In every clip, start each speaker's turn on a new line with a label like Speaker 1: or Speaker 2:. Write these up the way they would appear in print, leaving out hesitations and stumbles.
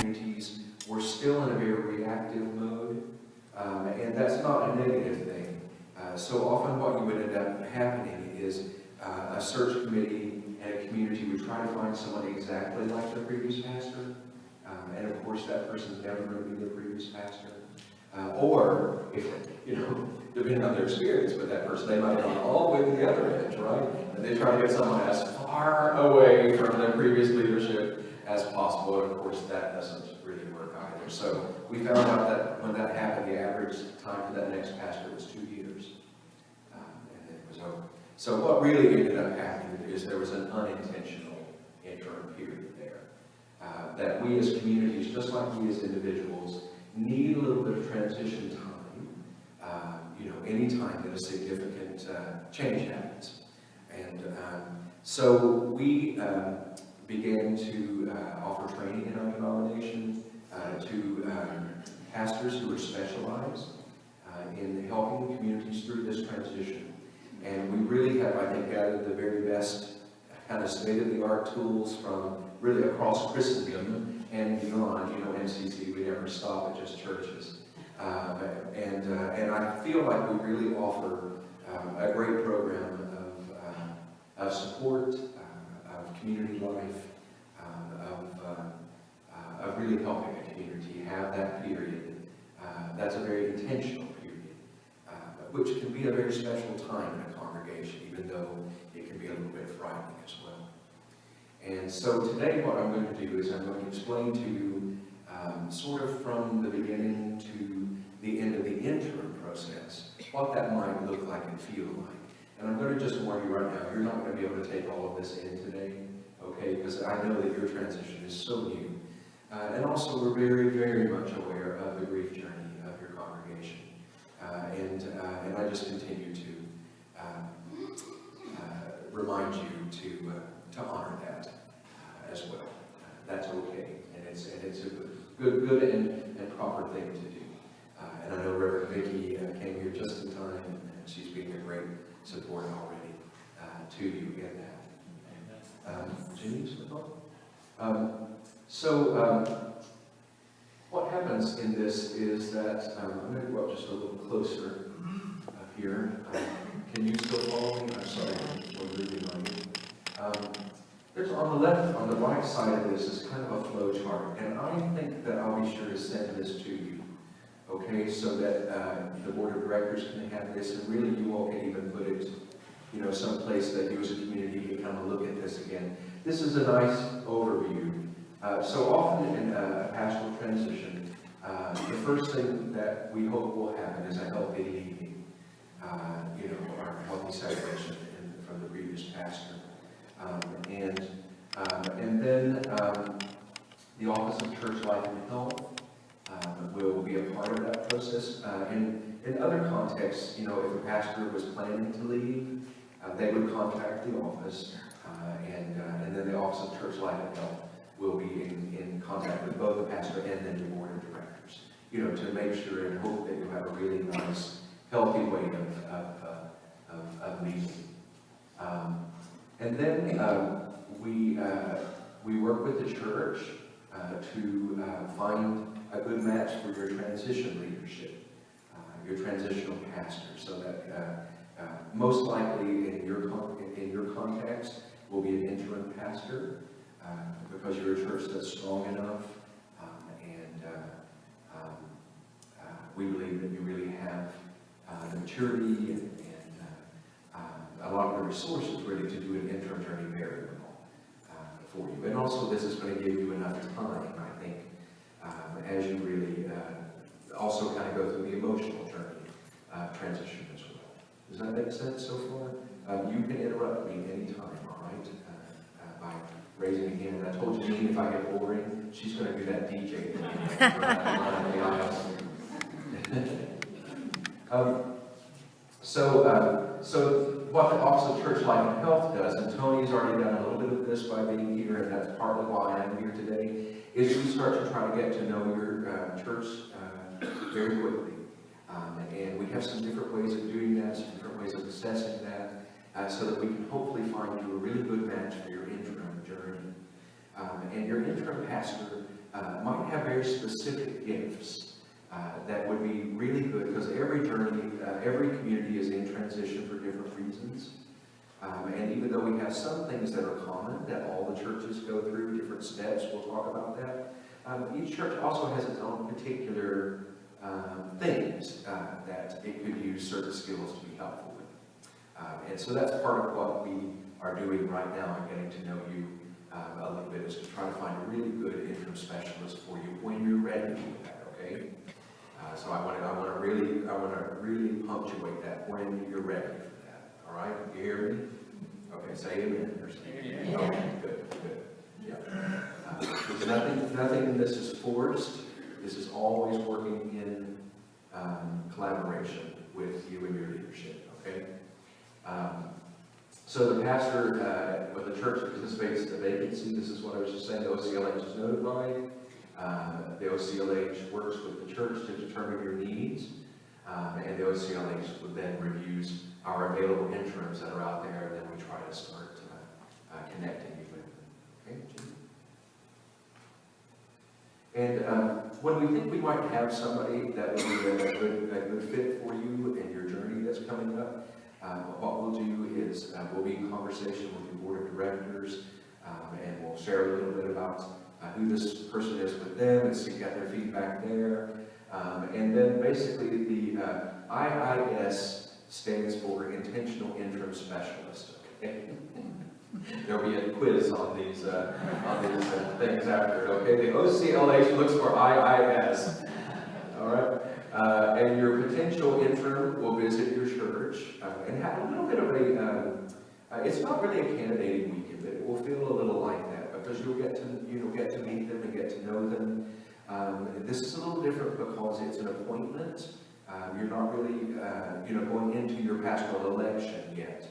Speaker 1: communities, we're still in a very reactive mode, and that's not a negative thing. So often what you would end up happening is a search committee and a community would try to find someone exactly like their previous pastor, and of course that person's never going to be their previous pastor. Or, if, depending on their experience with that person, they might have gone all the way to the other edge, right? And they try to get someone as far away from their previous leadership as possible, and of course that doesn't really work either. So we found out that when that happened, the average time for that next pastor was 2 years, and then it was over. So what really ended up happening is there was an unintentional interim period there. That we as communities, just like we as individuals, need a little bit of transition time, any time that a significant change happens. And so we began to offer training in our denomination to pastors who are specialized in helping communities through this transition. And we really have, I think, gathered the very best kind of state-of-the-art tools from really across Christendom and beyond. NCC, we never stop at just churches. And I feel like we really offer a great program of support, of community life, of really helping a community have that period. That's a very intentional period, which can be a very special time in a congregation, even though it can be a little bit frightening as well. And so today what I'm going to do is I'm going to explain to you sort of from the beginning to the end of the interim process, what that might look like and feel like. And I'm going to just warn you right now, you're not going to be able to take all of this in today, okay? Because I know that your transition is so new. And also we're very, very much aware of the grief journey of your congregation. And I just continue to remind you to honor that as well. That's okay, and it's a good and proper thing to do. And I know Reverend Vicki came here just in time, and she's being a great support already to you in that. Jimmy, what happens in this is that I'm going to go up just a little closer up here. Can you still follow me? I'm sorry for moving on you. There's on the right side of this is kind of a flow chart, and I think that I'll be sure to send this to you, okay, so that the board of directors can have this, and really you all can even put it, someplace that you as a community can kind of look at this again. This is a nice overview. So often in a pastoral transition, the first thing that we hope will happen is a healthy leaving, or a healthy separation from the previous pastor. And then the Office of Church Life and Health will be a part of that process. In other contexts, if a pastor was planning to leave, they would contact the office, and then the Office of Church Life and Health will be in contact with both the pastor and then the board of directors, to make sure and hope that you'll have a really nice, healthy way of leaving. And then we work with the church to find a good match for your transition leadership, your transitional pastor, so that most likely in your context will be an interim pastor, because you're a church that's strong enough, we believe that you really have the maturity and a lot of the resources really to do an interim journey very well for you. And also this is going to give you enough time, I think, as you really also kind of go through the emotional journey transition as well. Does that make sense so far? You can interrupt me anytime, all right, by raising a hand. I told Jean if I get boring, she's going to do that DJ thing. So what the Office of Church Life and Health does, and Tony's already done a little bit of this by being here, and that's partly why I'm here today, is we start to try to get to know your church very quickly. And we have some different ways of doing that, some different ways of assessing that, so that we can hopefully find you a really good match for your interim journey. And your interim pastor might have very specific gifts that would be really good, because every journey, every community is in transition for different reasons. And even though we have some things that are common, that all the churches go through, different steps, we'll talk about that. Each church also has its own particular things that it could use certain skills to be helpful with. And so that's part of what we are doing right now and getting to know you a little bit, is to try to find a really good interim specialist for you when you're ready for that, okay? So I want to really punctuate that, when you're ready for that. All right, you hear me? Okay, say amen.
Speaker 2: Yeah.
Speaker 1: Okay, good. Yeah. Nothing in this is forced. This is always working in collaboration with you and your leadership. Okay. So the pastor, when the church anticipates the vacancy, this is what I was just saying. The OCLH is notified. The OCLH works with the church to determine your needs, and the OCLH would then reviews our available interims that are out there, and then we try to start connecting you with them. Okay, and when we think we might have somebody that would be a good fit for you and your journey that's coming up, what we'll do is we'll be in conversation with the board of directors, and we'll share a little bit about who this person is with them and see get their feedback there. And then basically the IIS stands for Intentional Interim Specialist. Okay? There'll be a quiz on these things after. Okay, the OCLH looks for IIS. All right, and your potential interim will visit your church and have a little bit of a. It's not really a candidating weekend, but it will feel a little like that, because you'll get to meet them and get to know them. This is a little different because it's an appointment. You're not really going into your pastoral election yet,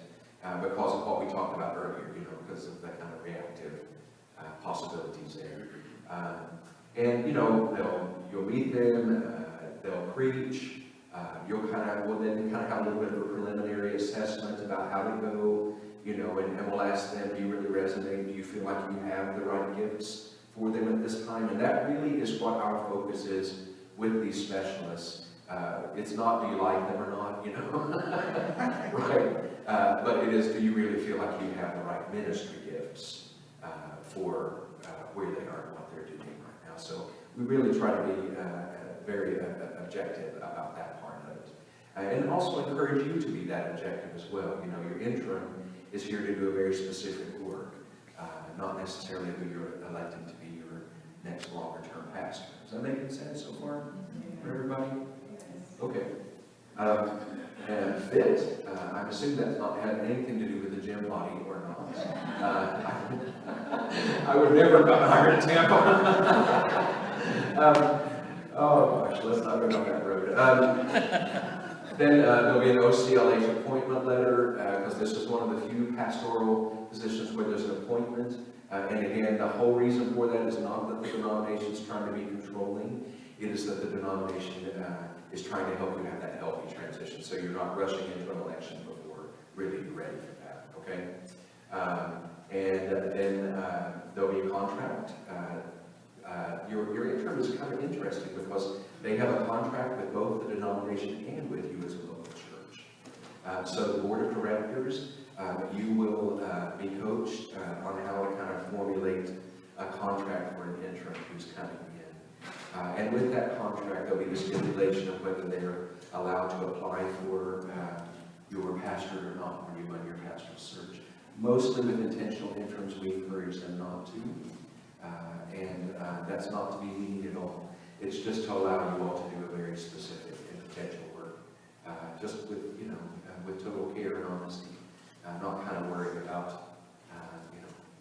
Speaker 1: because of what we talked about earlier. Because of the kind of reactive possibilities there. And you'll meet them. They'll preach. You'll then have a little bit of a preliminary assessment about how to go. And we'll ask them, do you really resonate? Do you feel like you have the right gifts for them at this time? And that really is what our focus is with these specialists. It's not, do you like them or not, right? But it is, do you really feel like you have the right ministry gifts for where they are and what they're doing right now? So we really try to be very objective about that part of it. And also encourage you to be that objective as well. Your interim is here to do a very specific work, not necessarily who you're electing to be your next longer-term pastor. Does that make sense so far for everybody? Okay. And fit, I'm assuming that's not had anything to do with the gym body or not. I would never have gotten hired at Tampa. Oh gosh, let's not go down that road. Then there'll be an OCLH appointment letter, because this is one of the few pastoral positions where there's an appointment. And again, the whole reason for that is not that the denomination is trying to be controlling. It is that the denomination is trying to help you have that healthy transition, so you're not rushing into an election before really you're ready for that, okay? And then there'll be a contract. Your interim is kind of interesting because they have a contract with both the denomination and with you as a local church. So the board of directors, you will be coached on how to kind of formulate a contract for an interim who's coming in. And with that contract, there'll be the stipulation of whether they're allowed to apply for your pastor or not when you run your pastoral search. Mostly with intentional interims, we encourage them not to. And that's not to be mean at all. It's just to allow you all to do a very specific and potential work, just with with total care and honesty, not kind of worried about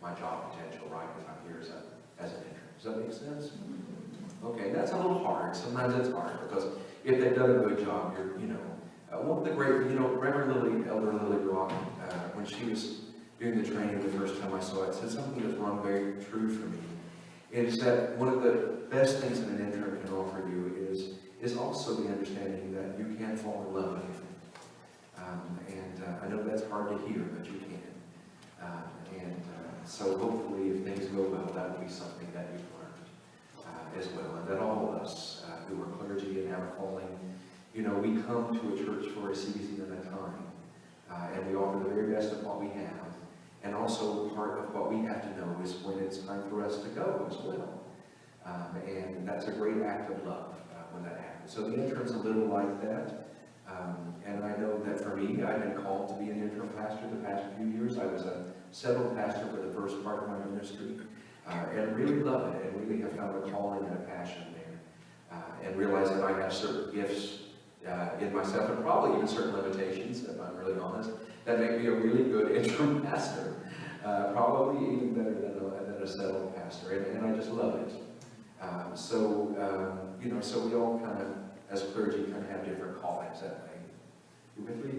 Speaker 1: my job potential, right? If I'm here as an interim. Does that make sense? Okay, that's a little hard. Sometimes it's hard because if they've done a good job, one of the great, Reverend Lily, Elder Lily Brock, when she was doing the training the first time I saw it, said something that was rung very true for me. Is that one of the best things that an interim can offer you is also the understanding that you can fall in love again. I know that's hard to hear, but you can. So hopefully, if things go well, that will be something that you've learned. we come to a church for a season at a time, and we offer the very best of what we have. And also part of what we have to know is when it's time for us to go as well. And that's a great act of love when that happens. So the interim's a little like that. And I know that for me, I've been called to be an interim pastor the past few years. I was a settled pastor for the first part of my ministry, and really love it, and really have found a calling and a passion there, and realize that I have certain gifts in myself, and probably even certain limitations, if I'm really honest, that make me a really good interim pastor, probably even better than a settled pastor, and I just love it. You know, so we all kind of, as clergy, kind of have different callings that way. You with me?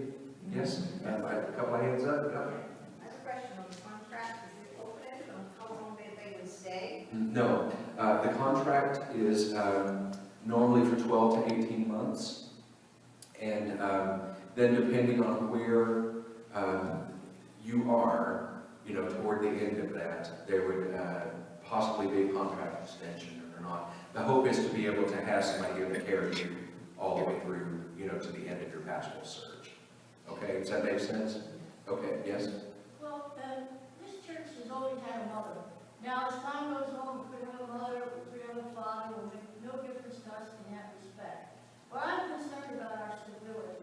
Speaker 1: Yes? A couple of hands up. Yeah.
Speaker 2: I have a question on the contract. Is it open on how long they would stay?
Speaker 1: No. The contract is normally for 12 to 18 months. And then depending on where you are, you know, toward the end of that, there would possibly be a contract extension or not. The hope is to be able to have somebody who can carry you all the way through, you know, to the end of your pastoral search. Okay, does that make sense? Okay, yes?
Speaker 3: Well, this church has always had a mother. Now, as time goes on, we have a mother, we have a father, will make no difference to us in that respect. But I'm concerned about our stability.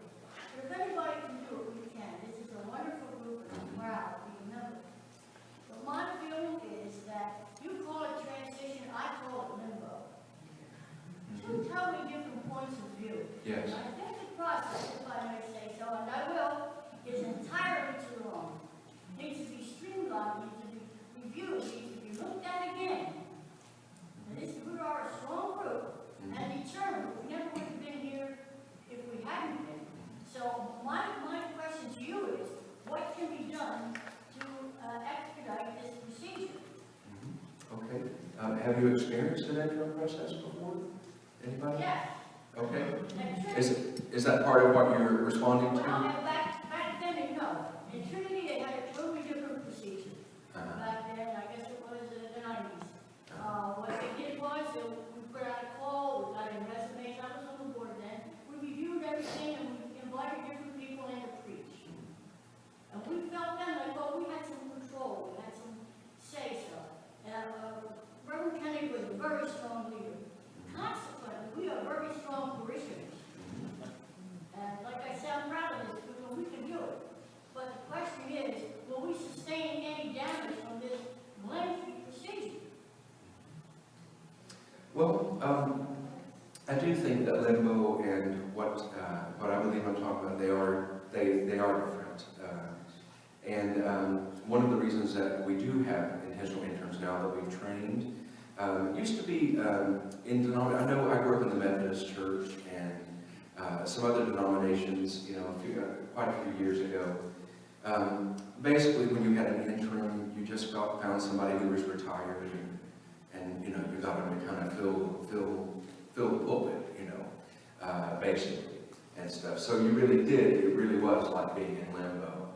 Speaker 3: If anybody can do it, we can. This is a wonderful group, and I'm proud to be a member. But my feeling is that you call it transition, I call it limbo. Two totally different points of view.
Speaker 1: Yes.
Speaker 3: And I think the process, if I may say so, and I will, is entirely too long. Needs to be streamlined, needs to be reviewed, needs to be looked at again. And we are a strong group and determined. We never would have been here if we hadn't been. So my question to you is, what can be done to expedite this procedure?
Speaker 1: Okay. Have you experienced an interim process before? Anybody?
Speaker 3: Yes.
Speaker 1: Okay.
Speaker 3: That's
Speaker 1: Is that part of what you're responding to?
Speaker 3: Well, back then, no. In Trinity, they had a totally different procedure. Back then, I guess it was the 90s. What they did was, we put out a call, we got in resumes, I was on the board then, we reviewed everything, and we invited different people in to preach. And we felt then like, well, we had some control, we had some say-so. And Reverend Kennedy was a very strong leader. Consequently, we are very strong parishioners. And like I said, I'm proud of this, because we can do it. But the question is, will we sustain any damage from this lengthy procedure?
Speaker 1: Well, I do think that limbo and what I believe I'm talking about, they are different. One of the reasons that we do have intentional interns now that we've trained, used to be I know I grew up in the Methodist Church and some other denominations, you know, quite a few years ago. Basically, when you had an interim, you just found somebody who was retired, and you know, you got them to kind of fill the pulpit, you know, basically, and stuff. So you really did. It really was like being in limbo.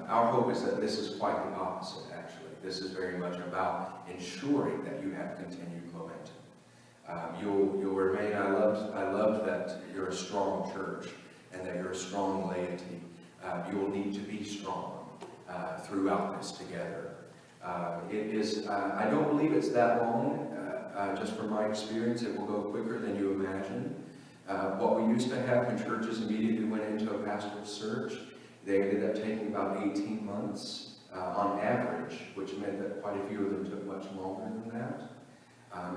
Speaker 1: Our hope is that this is quite the opposite. Actually, this is very much about ensuring that you have continued momentum. You'll remain. I love that you're a strong church and that you're a strong laity. You will need to be strong throughout this together. It is. I don't believe it's that long. Just from my experience, it will go quicker than you imagine. What we used to have when churches immediately went into a pastoral search, they ended up taking about 18 months on average, which meant that quite a few of them took much longer than that.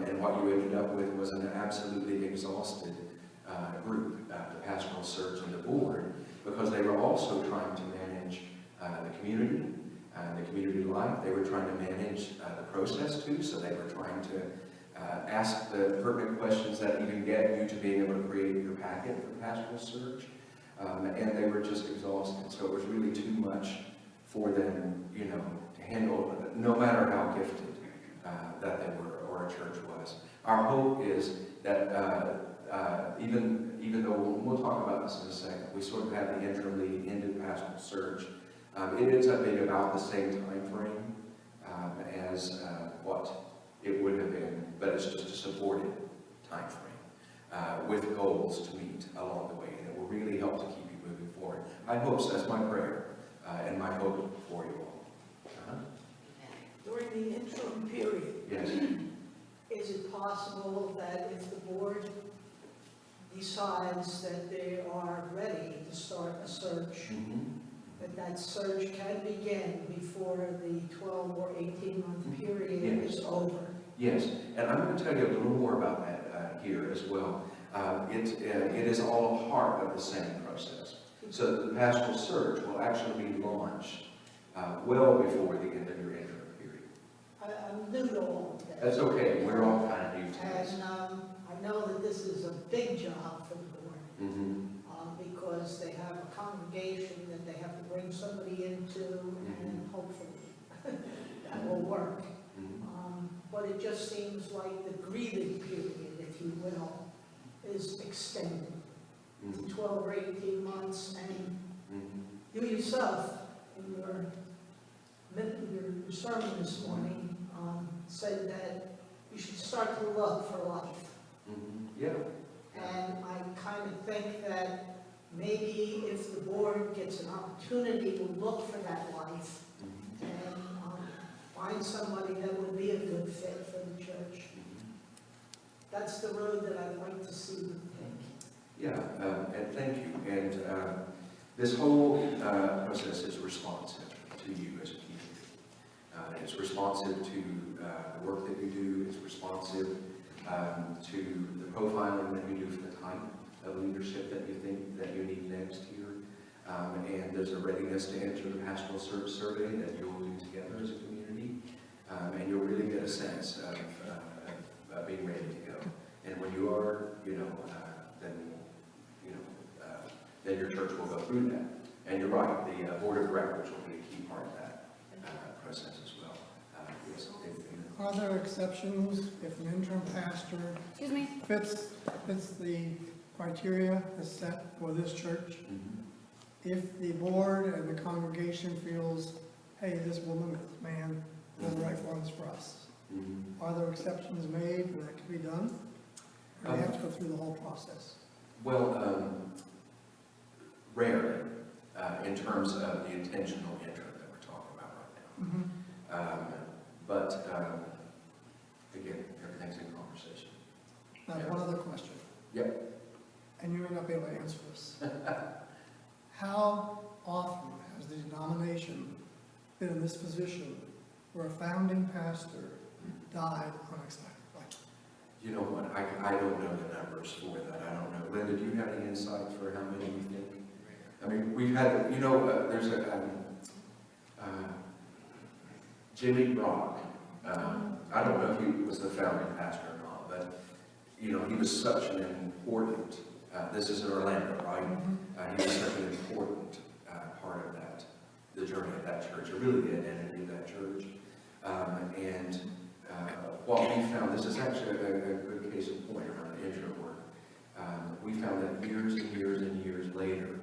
Speaker 1: And what you ended up with was an absolutely exhausted group, the pastoral search and the board, because they were also trying to manage the community life. They were trying to manage the process too, so they were trying to ask the pertinent questions that even get you to being able to create your packet for the pastoral search. And they were just exhausted, so it was really too much for them, you know, to handle, no matter how gifted that they were or a church was. Our hope is that even though we'll talk about this in a second, we sort of have the interim lead into pastoral search. It ends up being about the same time frame as what it would have been, but it's just a supported time frame. with goals to meet along the way, and it will really help to keep you moving forward. I hope so. That's my prayer and my hope for you all.
Speaker 4: During the interim period,
Speaker 1: Yes.
Speaker 4: is it possible that if the board decides that they are ready to start a search, that search can begin before the 12 or 18-month period
Speaker 1: Yes.
Speaker 4: is over?
Speaker 1: Yes, and I'm going to tell you a little more about that here as well. It is all a part of the same process. So the pastoral search will actually be launched well before the end of your interim period.
Speaker 4: I'm new to all of that.
Speaker 1: That's okay. We're all kind of new to this.
Speaker 4: And I know that this is a big job for the board, because they have a congregation that they have to bring somebody into, and hopefully that will work. But it just seems like the grieving period, if you will, is extended to 12 or 18 months, and you yourself, in your sermon this morning, said that you should start to look for life.
Speaker 1: Yeah.
Speaker 4: And I kind of think that maybe if the board gets an opportunity to look for that life and find somebody that would be a good fit for the church, that's the road that I'd like to see them take.
Speaker 1: Yeah, and thank you. And this whole process is responsive to you as a community. It's responsive to the work that you do. It's responsive to the profiling that you do for the type of leadership that you think that you need next here. And there's a readiness to enter the pastoral search survey that you'll do together as a community. And you'll really get a sense of being ready to go. And when you are, then your church will go through that. And you're right, the board of directors will be a key part of that process as well. Yes,
Speaker 5: Are there exceptions if an interim pastor fits the criteria that's set for this church? If the board and the congregation feels, hey, this woman, this man, are the right ones for us, are there exceptions made and that can be done? Or do you have to go through the whole process?
Speaker 1: Well, rarely, in terms of the intentional interim that we're talking about right now. But again, everything's in conversation.
Speaker 5: Now, one other question.
Speaker 1: Yep.
Speaker 5: And you may not be able to answer this. How often has the denomination been in this position where a founding pastor died unexpectedly?
Speaker 1: You know what? I don't know the numbers for that. I don't know. Linda, do you have any insight for how many you think? I mean, we've had, there's a Jimmy Brock. I don't know if he was the founding pastor or not, but he was such an important. This is in Orlando, right? He was such an important part of that, the journey of that church, or really the identity of that church. And what we found, this is actually a good case in point around the intro work. We found that years and years and years later,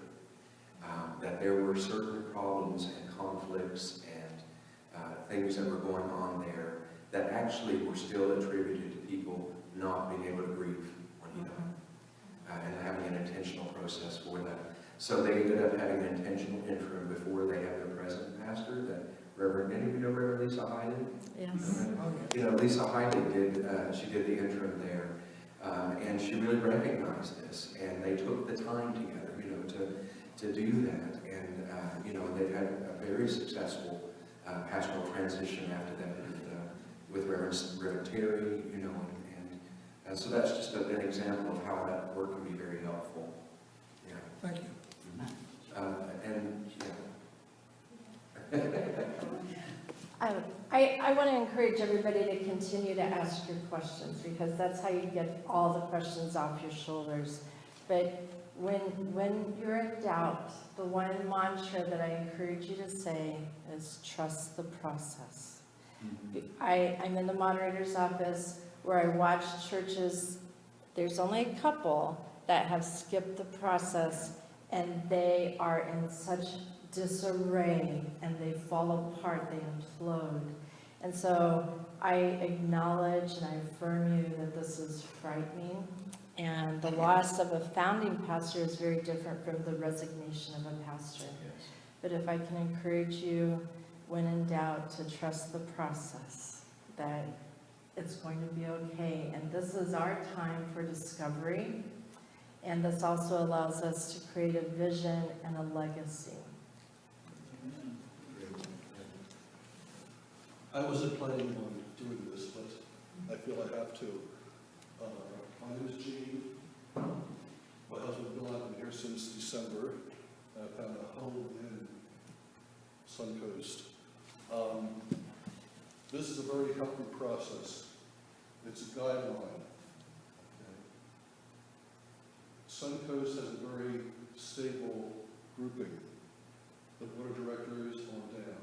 Speaker 1: that there were certain problems and conflicts and things that were going on there that actually were still attributed to people not being able to grieve when he died, and having an intentional process for that. So they ended up having an intentional interim before they had their present pastor, that any of you know Reverend Lisa Hyden?
Speaker 3: Yes.
Speaker 1: Lisa Hyden did the interim there, and she really recognized this, and they took the time together, to do that, and they've had a very successful pastoral transition after that with Reverend Terry, and so that's just an example of how that work can be very helpful. Yeah.
Speaker 5: Thank you.
Speaker 6: I want to encourage everybody to continue to ask your questions, because that's how you get all the questions off your shoulders. But when you're in doubt, the one mantra that I encourage you to say is trust the process. I'm in the moderator's office where I watch churches. There's only a couple that have skipped the process, and they are in such disarray, and they fall apart, they implode. And so I acknowledge and I affirm you that this is frightening. And the loss of a founding pastor is very different from the resignation of a pastor.
Speaker 1: Yes.
Speaker 6: But if I can encourage you, when in doubt, to trust the process, that it's going to be okay. And this is our time for discovery. And this also allows us to create a vision and a legacy.
Speaker 7: I wasn't planning on doing this, but I feel I have to. My name is Gene. My husband Bill, I've been here since December. I found a home in SunCoast. This is a very healthy process. It's a guideline. Okay. SunCoast has a very stable grouping. The board of directors on down.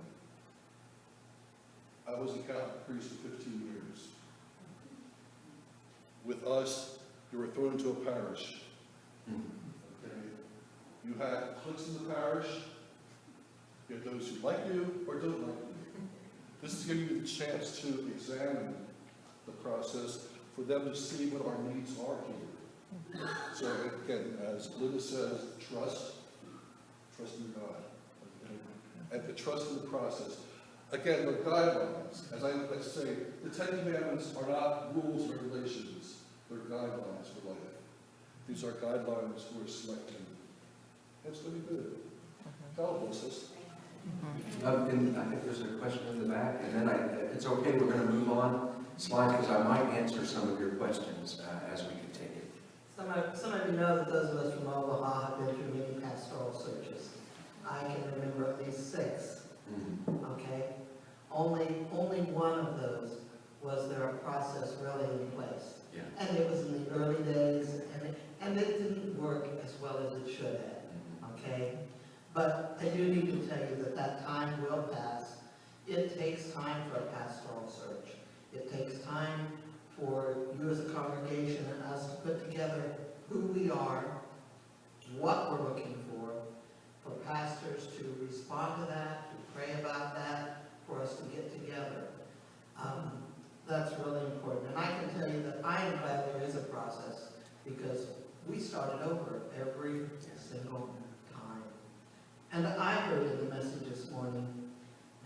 Speaker 7: I was a Catholic priest for 15 years. With us, you were thrown into a parish. Okay. You had cliques in the parish. You had those who like you or don't like you. This is giving you the chance to examine the process for them to see what our needs are here. So again, as Linda says, trust in God, okay? And to trust in the process. Again, the guidelines, as I like to say, the 10 Commandments are not rules and regulations. They're guidelines for life. These are guidelines we're selecting. It's going to be good. God bless us.
Speaker 1: And I think there's a question in the back, and then it's okay, we're going to move on slides because I might answer some of your questions as we continue.
Speaker 8: Some of you know that those of us from Omaha have been through many pastoral searches. I can remember at least 6. Okay? Only one of those was there a process really in place.
Speaker 1: Yeah.
Speaker 8: And it was in the early days, and it didn't work as well as it should have. Okay? But I do need to tell you that time will pass. It takes time for a pastoral search. It takes time for you as a congregation and us to put together who we are, what we're looking for pastors to respond to that, to pray about that, for us to get together. That's really important. And I can tell you that I am glad there is a process because we started over every single time. And I heard in the message this morning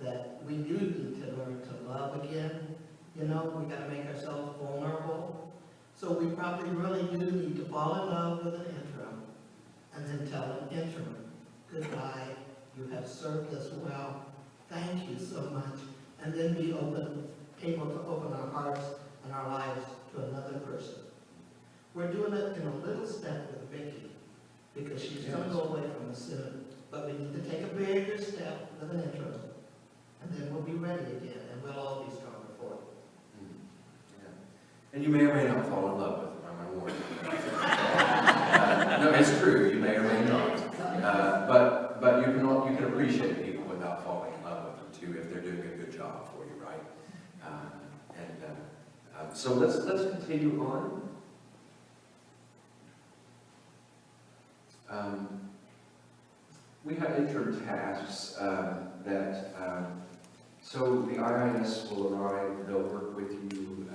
Speaker 8: that we do need to learn to love again. You know, we got to make ourselves vulnerable. So we probably really do need to fall in love with an interim and then tell an interim, goodbye, you have served us well, thank you so much, and then be able to open our hearts and our lives to another person. We're doing it in a little step with Vicki, because she's going to go away from us soon, but we need to take a bigger step with an interim, and then we'll be ready again, and we'll all be stronger for it.
Speaker 1: And you may or may not fall in love with them, I'm going to warn you. No, it's true, you may or may not. But you can appreciate people without falling in love with them too, if they're doing a good job for you, right? So let's continue on. We have interim tasks so the IIS will arrive, they'll work with you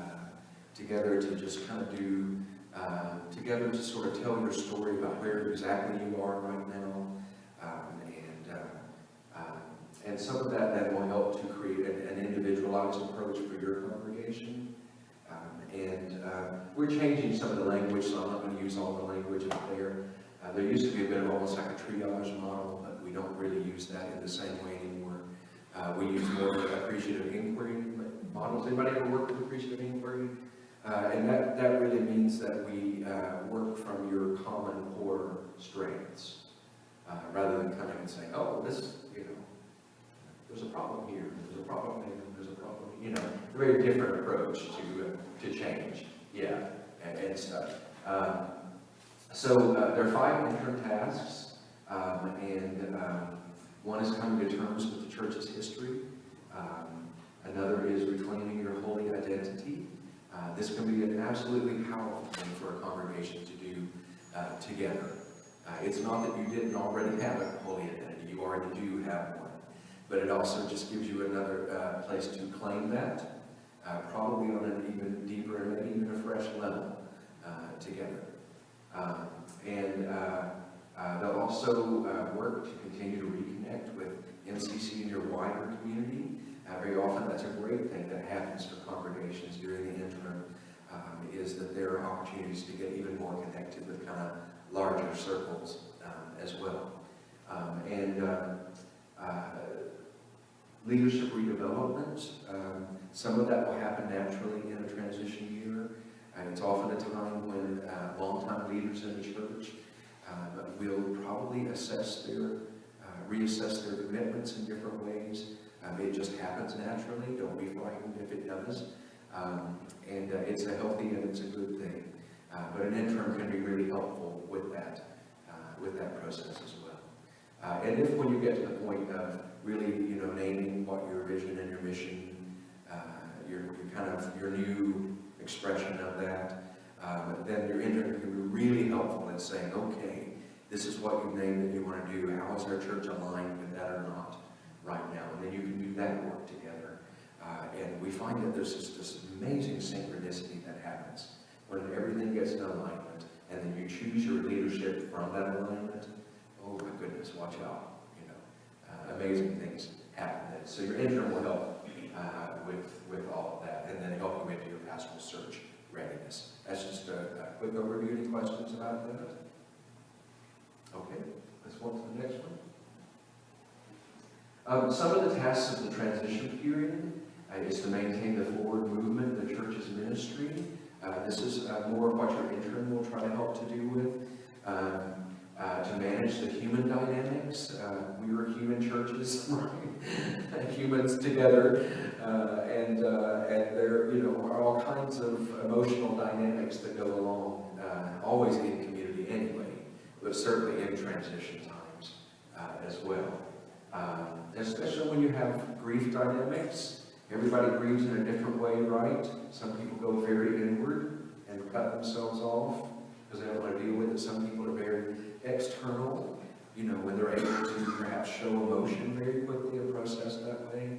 Speaker 1: together to just kind of do, together to sort of tell your story about where exactly you are right now. And some of that will help to create an individualized approach for your congregation. We're changing some of the language, so I'm not going to use all the language up there. There used to be a bit of almost like a triage model, but we don't really use that in the same way anymore. We use more of appreciative inquiry models. Anybody ever work with appreciative inquiry? And that really means that we work from your common core strengths, rather than coming and saying, oh, this, there's a problem here, there's a problem there, there's a problem, a very different approach to change, and stuff. So there are 5 interim tasks, and one is coming to terms with the church's history. Another is reclaiming your holy identity. This can be an absolutely powerful thing for a congregation to do together. It's not that you didn't already have a holy identity, you already do have one. but it also just gives you another place to claim that, probably on an even deeper and maybe even a fresh level together. They'll also work to continue to reconnect with MCC and your wider community. Very often that's a great thing that happens for congregations during the interim, is that there are opportunities to get even more connected with kind of larger circles as well. Leadership redevelopment, some of that will happen naturally in a transition year. It's often a time when longtime leaders in the church will probably reassess their commitments in different ways. It just happens naturally. Don't be frightened if it does. It's a healthy and it's a good thing. But an interim can be really helpful with that process as well. And if when you get to the point of really, naming what your vision and your mission, your new expression of that, then your interim can be really helpful in saying, okay, this is what you've named that you want to do. How is our church aligned with that or not right now? And then you can do that work together. And we find that there's just this amazing synchronicity that happens when everything gets in alignment, and then you choose your leadership from that alignment. Oh my goodness, watch out. Amazing things happen then. So your interim will help with all of that, and then help you into your pastoral search readiness. That's just a quick overview. Any questions about that? Okay, let's go on to the next one. Some of the tasks of the transition period is to maintain the forward movement of the church's ministry. This is more of what your interim will try to help to do with. To manage the human dynamics. We were human churches, right? Humans together, and there, are all kinds of emotional dynamics that go along, always in community anyway, but certainly in transition times as well. Especially when you have grief dynamics. Everybody grieves in a different way, right? Some people go very inward and cut themselves off because they don't want to deal with it. Some people are very external, when they're able to perhaps show emotion very quickly and process that way.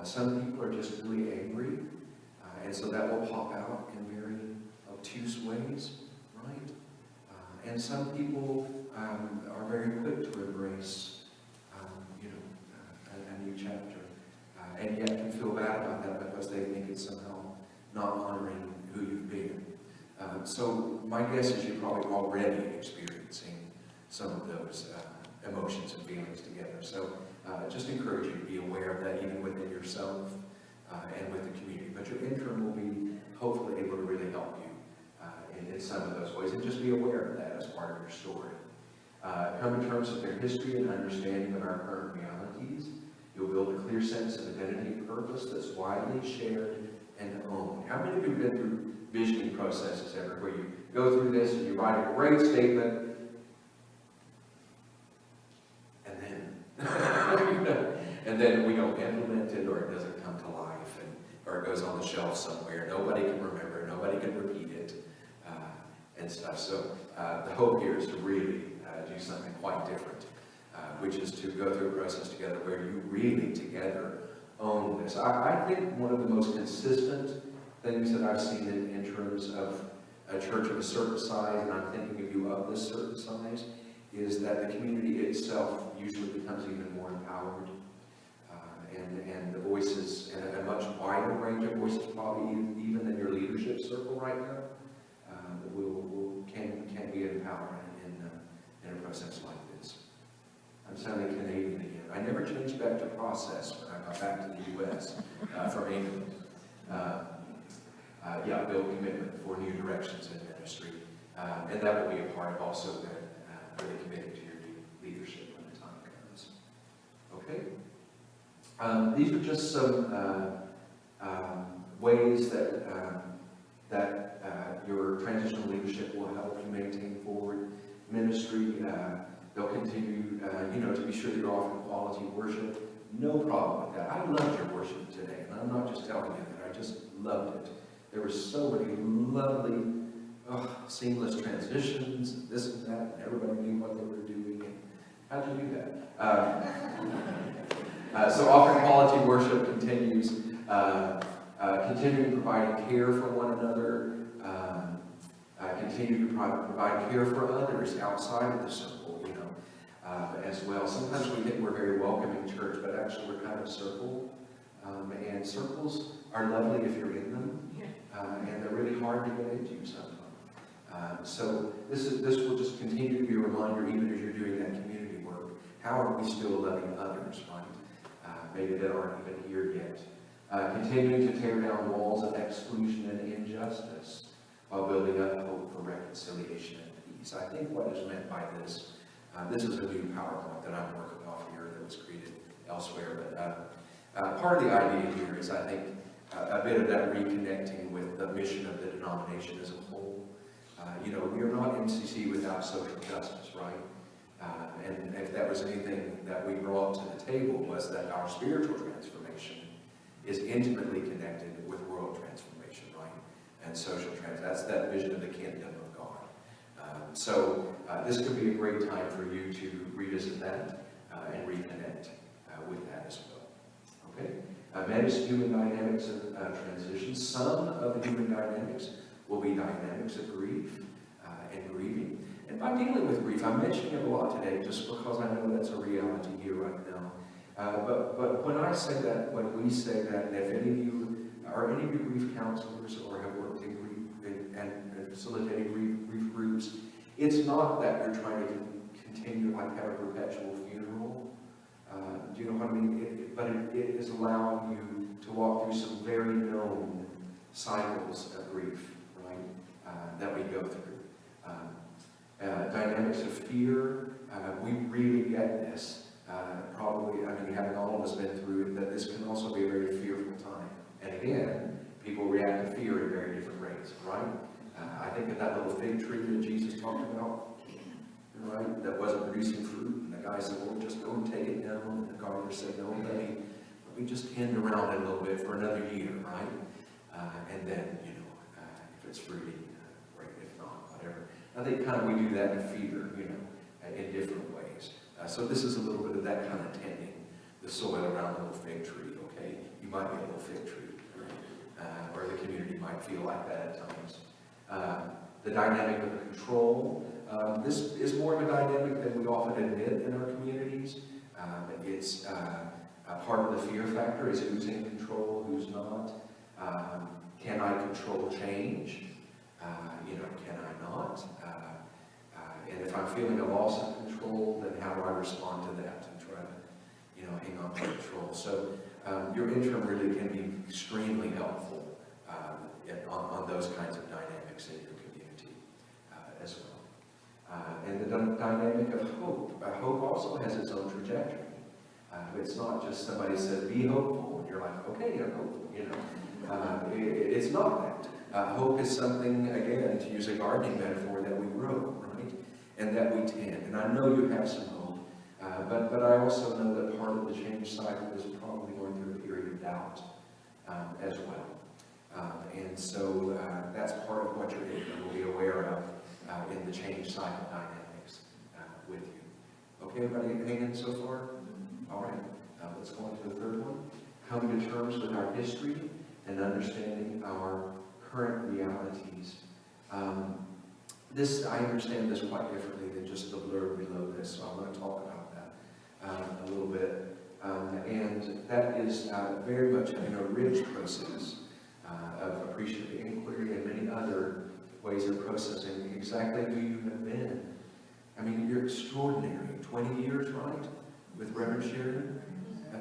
Speaker 1: Some people are just really angry, and so that will pop out in very obtuse ways, right? And some people are very quick to embrace, a new chapter, and yet can feel bad about that because they think it's somehow not honoring who you've been. So my guess is you're probably already experiencing some of those emotions and feelings together. So just encourage you to be aware of that even within yourself and with the community. But your interim will be hopefully able to really help you in some of those ways. And just be aware of that as part of your story. Come to terms with their history and understanding of our current realities. You'll build a clear sense of identity and purpose that's widely shared and owned. How many of you have been through visioning processes ever, where you go through this and you write a great statement, and then we don't implement it, or it doesn't come to life, or it goes on the shelf somewhere. Nobody can remember, nobody can repeat it, and stuff. So the hope here is to really do something quite different, which is to go through a process together where you really together own this. I think one of the most consistent things that I've seen in terms of a church of a certain size, and I'm thinking of you of this certain size, is that the community itself usually becomes even more empowered, and the voices, and a much wider range of voices, probably even than your leadership circle right now, can be empowering in a process like this. I'm sounding Canadian again. I never changed back to process when I got back to the U.S. From England. Build commitment for new directions in ministry. And that will be a part of also really committing to your leadership when the time comes. Okay? These are just some ways that your transitional leadership will help you maintain forward ministry. They'll continue, to be sure that you're offering quality worship. No problem with that. I loved your worship today, and I'm not just telling you that. I just loved it. There were so many lovely, seamless transitions, this and that, and everybody knew what they were doing. And how'd you do that? So offering quality worship continues, continuing providing care for one another, continue to provide care for others outside of the circle, you know, as well. Sometimes we think we're a very welcoming church, but actually we're kind of a circle. And circles are lovely if you're in them, and they're really hard to get into sometimes. So this will just continue to be a reminder, even as you're doing that community work, how are we still loving others, right? Maybe that aren't even here yet. Continuing to tear down walls of exclusion and injustice while building up hope for reconciliation and peace. I think what is meant by this, this is a new PowerPoint that I'm working off here that was created elsewhere, but part of the idea here is, I think, a bit of that reconnecting with the mission of the denomination as a whole. You know, we are not MCC without social justice, right? And if that was anything that we brought to the table, was that our spiritual transformation is intimately connected with world transformation, right? And social transformation. That's that vision of the kingdom of God. So this could be a great time for you to revisit that and reconnect with that as well. Okay? Manage human dynamics of transition. Some of the human dynamics will be dynamics of grief and grieving. And by dealing with grief, I'm mentioning it a lot today just because I know that's a reality here right now. But when I say that, when we say that, and if any of you are any of you grief counselors or have worked in grief and facilitating grief groups, it's not that you're trying to continue like have a perpetual funeral. Do you know what I mean? But it is allowing you to walk through some very known cycles of grief, right? That we go through. Dynamics of fear, we really get this. Probably, I mean, having all of us been through it, that this can also be a very fearful time. And again, people react to fear in very different ways, right? I think of that little fig tree that Jesus talked about, right? That wasn't producing fruit. And the guy said, well, just go and take it down. And the gardener said, no, let me just tend around it a little bit for another year, right? And then, you know, if it's fruity, great. If not, whatever. I think kind of we do that in fear, you know, in different ways. So this is a little bit of that kind of tending the soil around a little fig tree, okay? You might be a little fig tree, right? Or the community might feel like that at times. The dynamic of control. This is more of a dynamic than we often admit in our communities. It's part of the fear factor is who's in control, who's not. Can I control change? You know, can I not? And if I'm feeling a loss of control, then how do I respond to that and try to, you know, hang on to control? So your interim really can be extremely helpful on those kinds of dynamics in your community as well. And the dynamic of hope. Hope also has its own trajectory. It's not just somebody said, be hopeful, and you're like, okay, I'm hopeful, you know. It's not that. Hope is something, again, to use a gardening metaphor, that we grow, right? And that we tend. And I know you have some hope, but I also know that part of the change cycle is probably going through a period of doubt as well. And so that's part of what you're going to be aware of in the change cycle dynamics with you. Okay, everybody hanging so far? All right, let's go on to the third one. Coming to terms with our history and understanding our current realities. I understand this quite differently than just the blurb below this, so I'm going to talk about that a little bit. And that is very much having a rich process of appreciative inquiry and many other ways of processing exactly who you have been. I mean, you're extraordinary. 20 years, right? With Reverend Sheridan?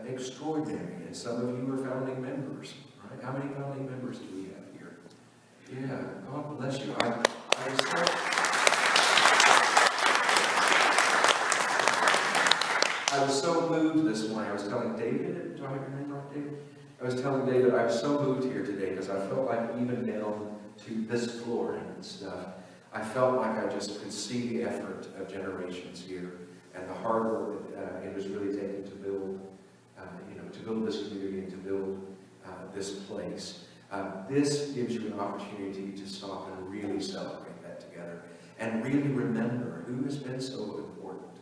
Speaker 1: Extraordinary. And some of you are founding members, right? How many founding members do we have here? Yeah, God bless you. I was so moved this morning. I was telling David, do I have your name right, David? I was telling David, I was so moved here today because I felt like even down to this floor and stuff, I felt like I just could see the effort of generations here and the hard work that it was really taking to build, to build this community and to build this place. This gives you an opportunity to stop and really celebrate that together and really remember who has been so important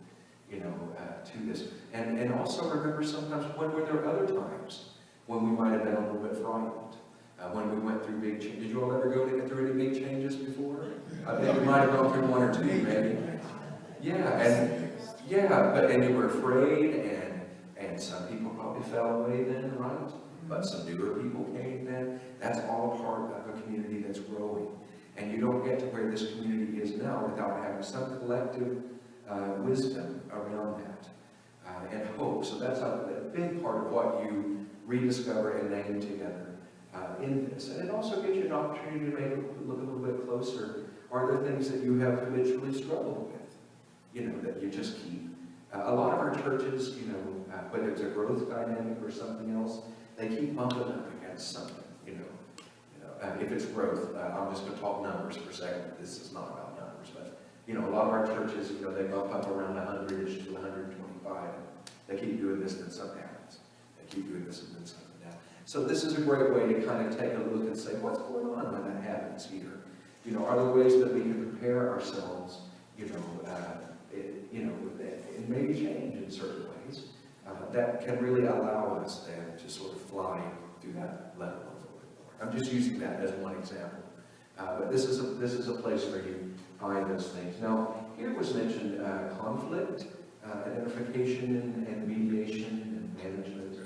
Speaker 1: to this. And also remember sometimes when were there other times when we might have been a little bit frightened, when we went through big changes. Did you all ever go through any big changes before? I think you might have gone through one or two, maybe. And you were afraid, and some people probably fell away then, right? But some newer people came then. That's all part of a community that's growing. And you don't get to where this community is now without having some collective wisdom around that and hope. So that's a big part of what you rediscover and name together in this. And it also gives you an opportunity to make it look a little bit closer. Are there things that you have habitually struggled with, that you just keep? A lot of our churches, whether it's a growth dynamic or something else, they keep bumping up against something, if it's growth. I'm just going to talk numbers for a second. This is not about numbers, but, a lot of our churches, they bump up around 100-ish to 125. They keep doing this, then something happens. They keep doing this, and then something happens. So this is a great way to kind of take a look and say, what's going on when that happens here? Are there ways that we can prepare ourselves, and maybe change in certain ways that can really allow us then to sort of fly through that level a little bit more. I'm just using that as one example. But this is a place where you find those things. Now, here was mentioned conflict, identification and mediation and management,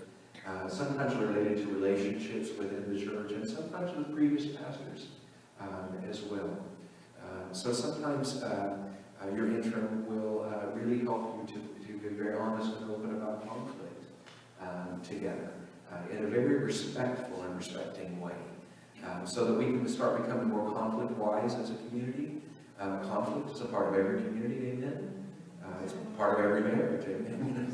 Speaker 1: sometimes related to relationships within the church and sometimes with previous pastors as well. So sometimes your interim will really help you to be very honest and open about conflict together in a very respectful and respecting way, so that we can start becoming more conflict-wise as a community. Conflict is a part of every community, amen? It's part of every marriage, amen?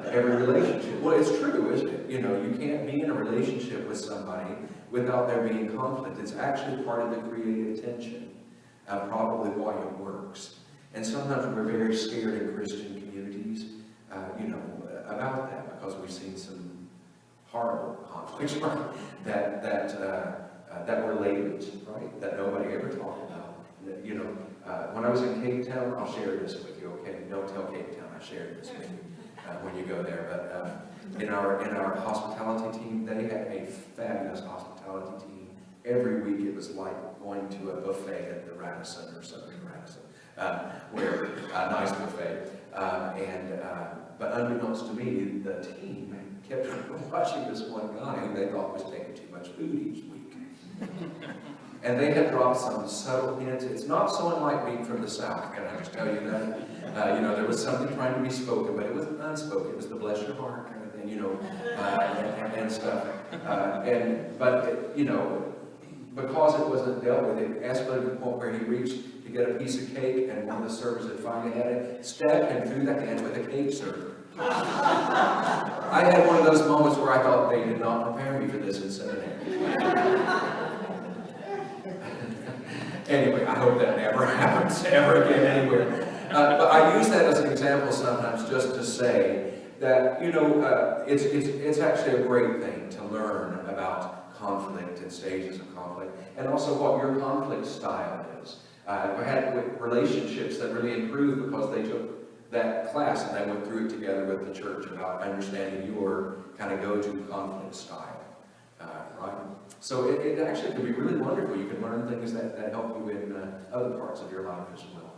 Speaker 1: Every relationship. Well, it's true, isn't it? You can't be in a relationship with somebody without there being conflict. It's actually part of the creative tension. Probably why it works. And sometimes we're very scared in Christian communities, about that, because we've seen some horrible conflicts, right? That were latent, right? That nobody ever talked about. When I was in Cape Town, I'll share this with you, okay? Don't tell Cape Town I shared this with you when you go there. But in our hospitality team, they had a fabulous hospitality team. Every week it was like going to a buffet at the Radisson or something, where a nice buffet. But unbeknownst to me, the team kept watching this one guy who they thought was taking too much food each week. And they had dropped some subtle hints. It's not so unlike being from the South, can I just tell you that? There was something trying to be spoken, but it wasn't unspoken. It was the bless your heart kind of thing, and stuff. Because it wasn't dealt with, it escalated to the point where he reached to get a piece of cake, and one of the servers that finally had it stabbed him through the hand with a cake server. I had one of those moments where I thought they did not prepare me for this in seminary. Anyway, I hope that never happens ever again anywhere. But I use that as an example sometimes just to say that, it's actually a great thing to learn about conflict and stages of conflict, and also what your conflict style is. I had relationships that really improved because they took that class and they went through it together with the church about understanding your kind of go-to conflict style, right? So it actually can be really wonderful. You can learn things that help you in other parts of your life as well.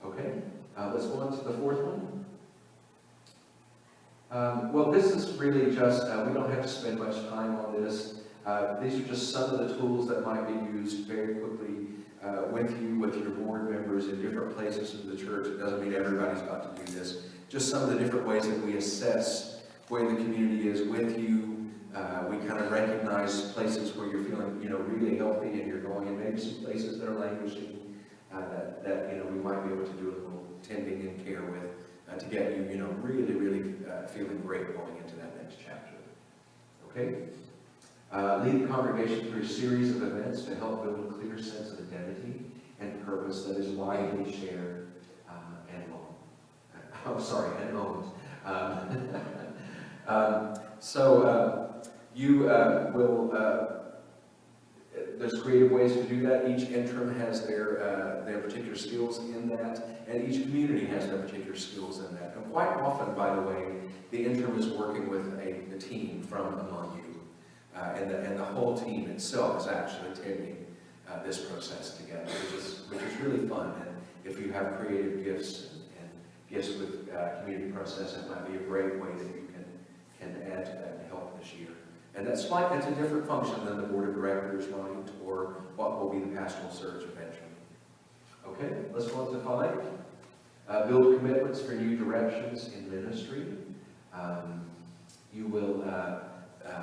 Speaker 1: Okay, let's go on to the fourth one. Well, this is really just, we don't have to spend much time on this. These are just some of the tools that might be used very quickly with you, with your board members in different places of the church. It doesn't mean everybody's got to do this. Just some of the different ways that we assess where the community is with you. We kind of recognize places where you're feeling, really healthy and you're going, and maybe some places that are languishing that we might be able to do a little tending and care with to get you, really, really feeling great going into that next chapter. Okay? Lead the congregation through a series of events to help build a clear sense of identity and purpose that is widely shared and owned. You will there's creative ways to do that. Each interim has their particular skills in that, and each community has their particular skills in that. And quite often, by the way, the interim is working with a team from among you, and the whole team itself is actually attending this process together, which is really fun. And if you have creative gifts and gifts with community process, it might be a great way that you can add to that and help this year. And that's a different function than the board of directors, right, or what will be the pastoral search eventually. Okay, let's go on to 5. Build commitments for new directions in ministry. You will,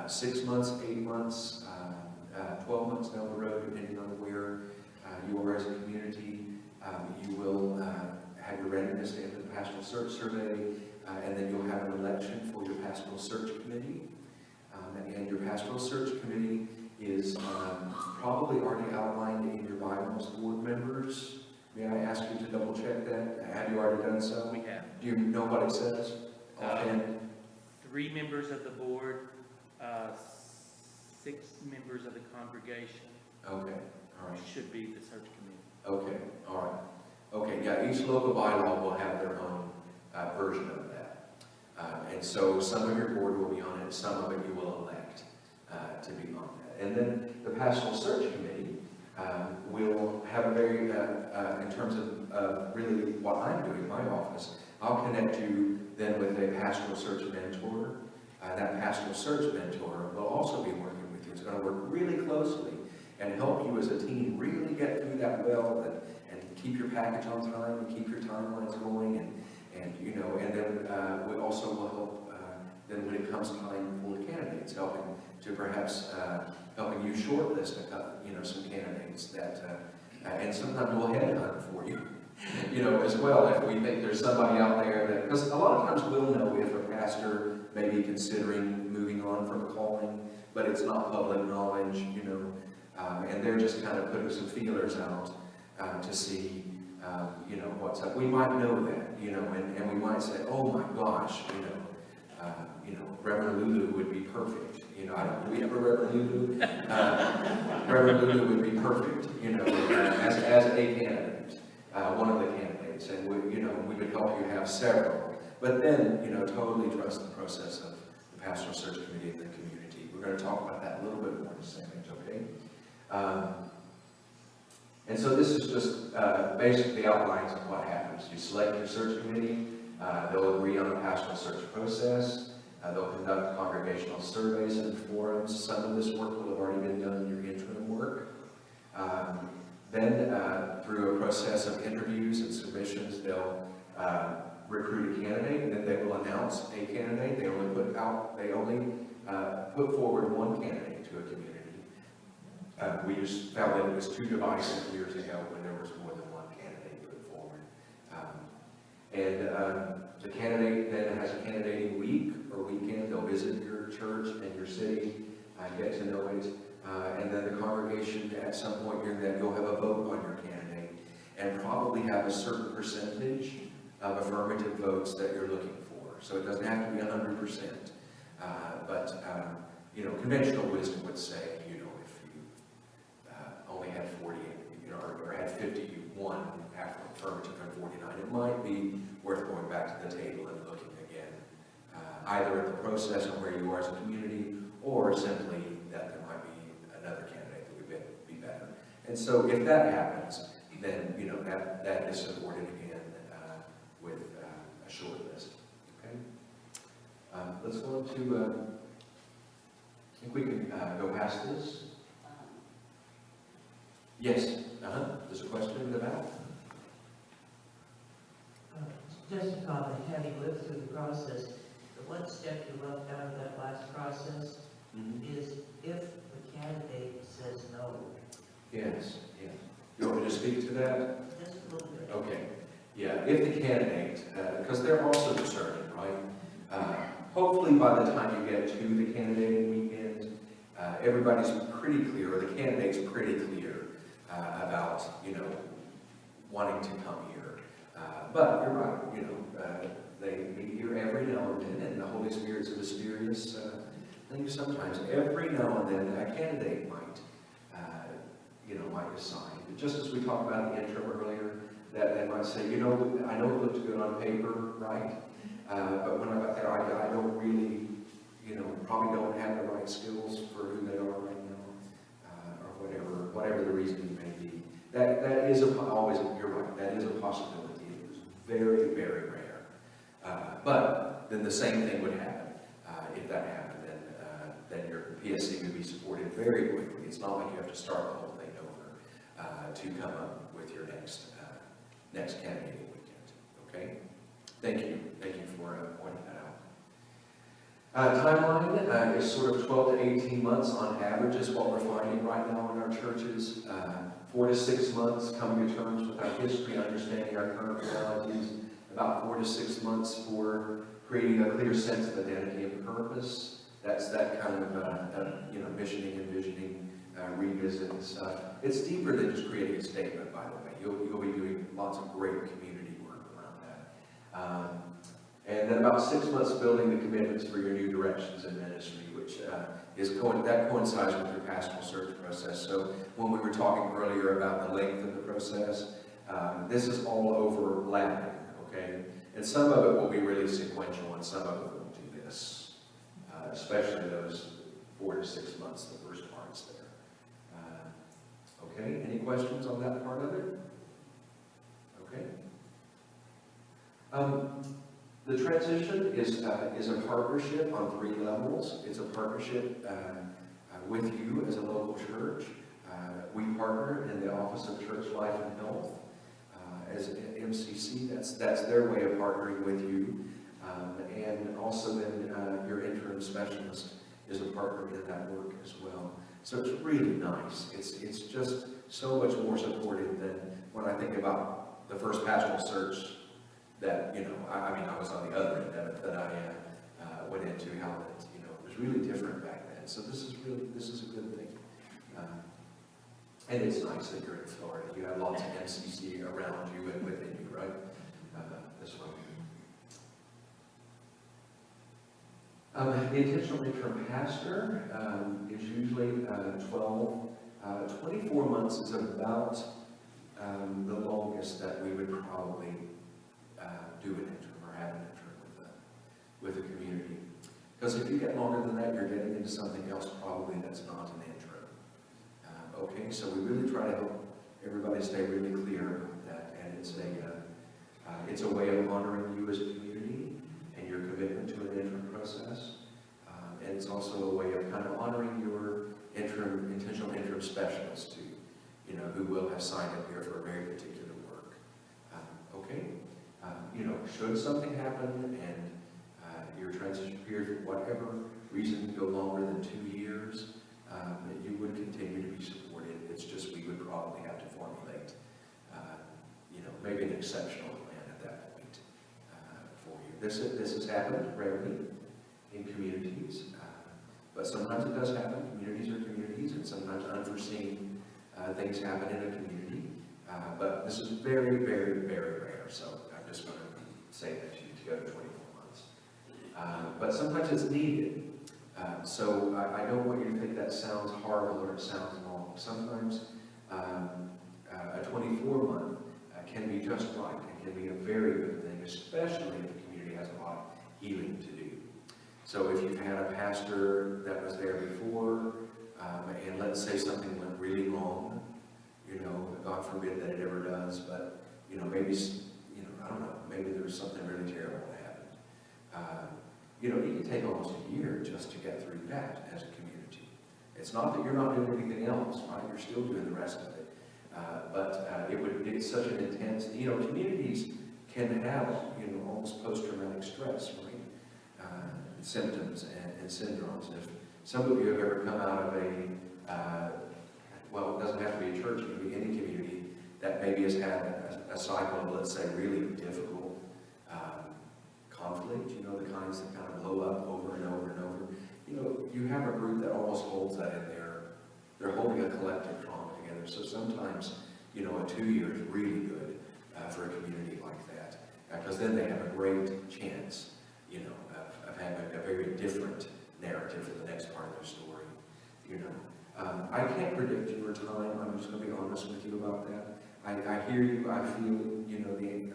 Speaker 1: 6 months, 8 months, 12 months down the road, depending on where you are as a community, you will have your readiness to enter the pastoral search survey, and then you'll have an election for your pastoral search committee. And your pastoral search committee is probably already outlined in your bylaws, board members. May I ask you to double check that? Have you already done so?
Speaker 9: We have.
Speaker 1: Do you know what it says?
Speaker 9: 3 members of the board, 6 members of the congregation.
Speaker 1: Okay, all right.
Speaker 9: Should be the search committee.
Speaker 1: Okay, all right. Okay, yeah, each local bylaw will have their own version of that. And so some of your board will be on it, some of it you will elect to be on that. And then the pastoral search committee will have a very, in terms of really what I'm doing in my office, I'll connect you then with a pastoral search mentor. That pastoral search mentor will also be working with you. It's going to work really closely and help you as a team really get through that well and keep your package on time and keep your timelines going and you know, and then we also will help then when it comes time for candidates, helping to perhaps helping you shortlist some candidates that and sometimes we'll headhunt for you, you know, as well if we think there's somebody out there that, because a lot of times we'll know if a pastor may be considering moving on from a calling, but it's not public knowledge, you know, and they're just kind of putting some feelers out to see, you know, what's up. We might know that, you know, and we might say, oh my gosh, you know, Reverend Lulu would be perfect. You know, do we have a Reverend Lulu? Reverend Lulu would be perfect, you know, as a candidate, one of the candidates, and we, you know, we would help you have several. But then, you know, totally trust the process of the pastoral search committee and the community. We're going to talk about that a little bit more in a second, okay? And so this is just basically outlines of what happens. You select your search committee, they'll agree on a pastoral search process, they'll conduct congregational surveys and forums. Some of this work will have already been done in your interim work. Then through a process of interviews and submissions, they'll recruit a candidate, and then they will announce a candidate. They only put forward one candidate to a community. We just found that it was too divisive years ago when there was more than one candidate put forward. The candidate then has a candidating week or weekend. They'll visit your church and your city, get to know it, and then the congregation at some point during that, you'll have a vote on your candidate and probably have a certain percentage of affirmative votes that you're looking for. So it doesn't have to be 100%, but you know, conventional wisdom would say, you know, if you only had 40, you know, or had 51 affirmative and 49, it might be worth going back to the table and looking again, either at the process and where you are as a community, or simply that there might be another candidate that would be better. And so if that happens, then, you know, that is supported again with a short list. Okay? Let's go on to, I think we can go past this. Yes, there's a question in the back.
Speaker 8: Just about the heavy lift through the process, the one step you left out of that last process is if the candidate says no.
Speaker 1: Yes, yes. You want me to speak to that?
Speaker 8: Just a little bit.
Speaker 1: Okay. Yeah, if the candidate, because they're also discerning, right? Hopefully by the time you get to the candidating weekend, everybody's pretty clear, or the candidate's pretty clear about, you know, wanting to come here. But you're right, you know, they meet here every now and then, and the Holy Spirit's a mysterious thing sometimes. Every now and then, a candidate might might decide. Just as we talked about the interim earlier, that they might say, I know it looks good on paper, right? But when I got there, I don't really, probably don't have the right skills for who they are right now, or whatever the reason may be. That is always, you're right, that is a possibility. It was very, very rare. But then the same thing would happen. If that happened, then your PSC would be supported very quickly. It's not like you have to start the whole thing over to come up with your next candidate weekend. Okay? Thank you. Thank you for pointing that out. Timeline is sort of 12 to 18 months on average is what we're finding right now in our churches. 4 to 6 months coming to terms with our history, understanding our current realities. About 4 to 6 months for creating a clear sense of identity and purpose. That's that kind of, missioning, envisioning, revisiting stuff. It's deeper than just creating a statement, by the way. You'll be doing lots of great community work around that. And then about 6 months building the commitments for your new directions in ministry, which that coincides with your pastoral search process. So when we were talking earlier about the length of the process, this is all overlapping, okay? And some of it will be really sequential, and some of it will do this, especially those 4 to 6 months, the first parts there. Okay, any questions on that part of it? Okay. The transition is a partnership on 3 levels. It's a partnership with you as a local church. We partner in the Office of Church Life and Health as MCC. That's their way of partnering with you. And also then your interim specialist is a partner in that work as well. So it's really nice. It's just so much more supportive than when I think about the first pastoral search that, I was on the other end of it that I went into, how it was really different back then. So this is a good thing. And it's nice that you're in Florida. You have lots of MCC around you and within you, right? As well. The intentional interim pastor is usually 24 months is about the longest that we would probably do an interim or have an interim with a community. Because if you get longer than that, you're getting into something else probably that's not an interim. Okay, so we really try to help everybody stay really clear about that, and it's a way of honoring you as a community and your commitment to an interim process. And it's also a way of kind of honoring your intentional interim specialists too, who will have signed up here for a very particular work. Okay, should something happen and your transition period, for whatever reason, go longer than 2 years, you would continue to be supported. It's just we would probably have to formulate, maybe an exceptional plan at that point for you. This has happened rarely in communities, but sometimes it does happen. Communities are communities, and sometimes unforeseen things happen in a community. But this is very, very, very rare. So I'm just going to say that you need to go to 24 months. But sometimes it's needed. So I don't want you to think that sounds horrible or it sounds long. Sometimes a 24-month can be just right. It can be a very good thing, especially if the community has a lot of healing to do. So if you've had a pastor that was there before, and let's say something went really wrong, God forbid that it ever does, but maybe I don't know, maybe there was something really terrible that happened. It can take almost a year just to get through that as a community. It's not that you're not doing anything else, right? You're still doing the rest of it. But it's such an intense, communities can have, almost post-traumatic stress, right? Symptoms and syndromes. And if some of you have ever come out of it doesn't have to be a church, it can be any community that maybe has had a cycle of, let's say, really difficult conflict, the kinds that kind of blow up over and over and over. You have a group that almost holds that in there. They're holding a collective trauma together. So sometimes, a 2 year is really good for a community like that, because then they have a great chance, of having a very different narrative for the next part of their story. I can't predict your time. I'm just going to be honest with you about that. I hear you. I feel,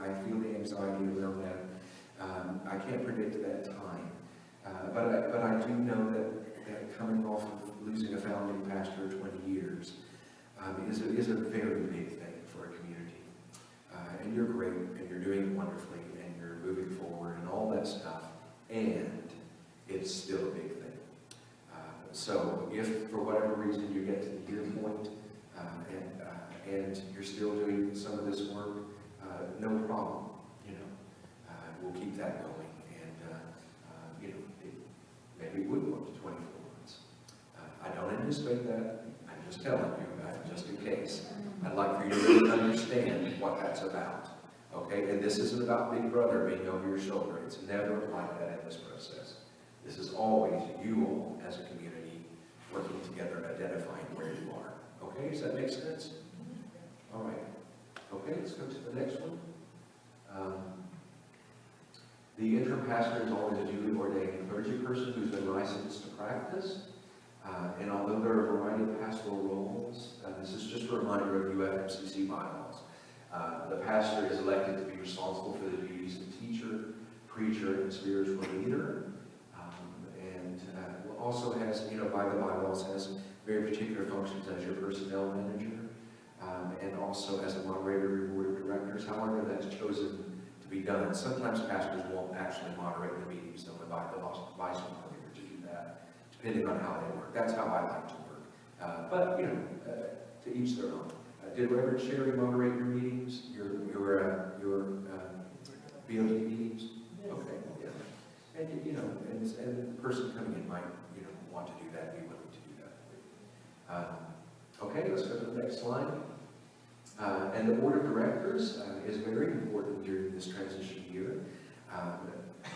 Speaker 1: I feel the anxiety around that. I can't predict that time. But I do know that coming off of losing a founding pastor of 20 years is a very big thing for a community. And you're great, and you're doing wonderfully, and you're moving forward, and all that stuff. And it's still a big thing. So if for whatever reason you get to the year point and you're still doing some of this work, no problem. We'll keep that going, and maybe it would go up to 24 months. I don't anticipate that. I'm just telling you, just in case. I'd like for you to really understand what that's about. Okay, and this isn't about Big Brother being over your shoulder. It's never like that in this process. This is always you all as a community working together and identifying where you are. Okay, does that make sense? All right. Okay, let's go to the next one. The interim pastor is always a duly ordained clergy person who's been licensed to practice. And although there are a variety of pastoral roles, this is just a reminder of UFMCC bylaws. The pastor is elected to be responsible for the duties of teacher, preacher, and spiritual leader. And also has, by the bylaws, has very particular functions as your personnel manager, and also as the moderator of your board of directors. However, that's chosen to be done. Sometimes pastors won't actually moderate the meetings. They'll invite the vice moderator to do that, depending on how they work. That's how I like to work. But, to each their own. Did Reverend Sherry moderate your meetings, your BOD meetings? Okay, yeah. And, and the person coming in might, want to do that, be willing to do that. Okay, let's go to the next slide. And the board of directors is very important during this transition year.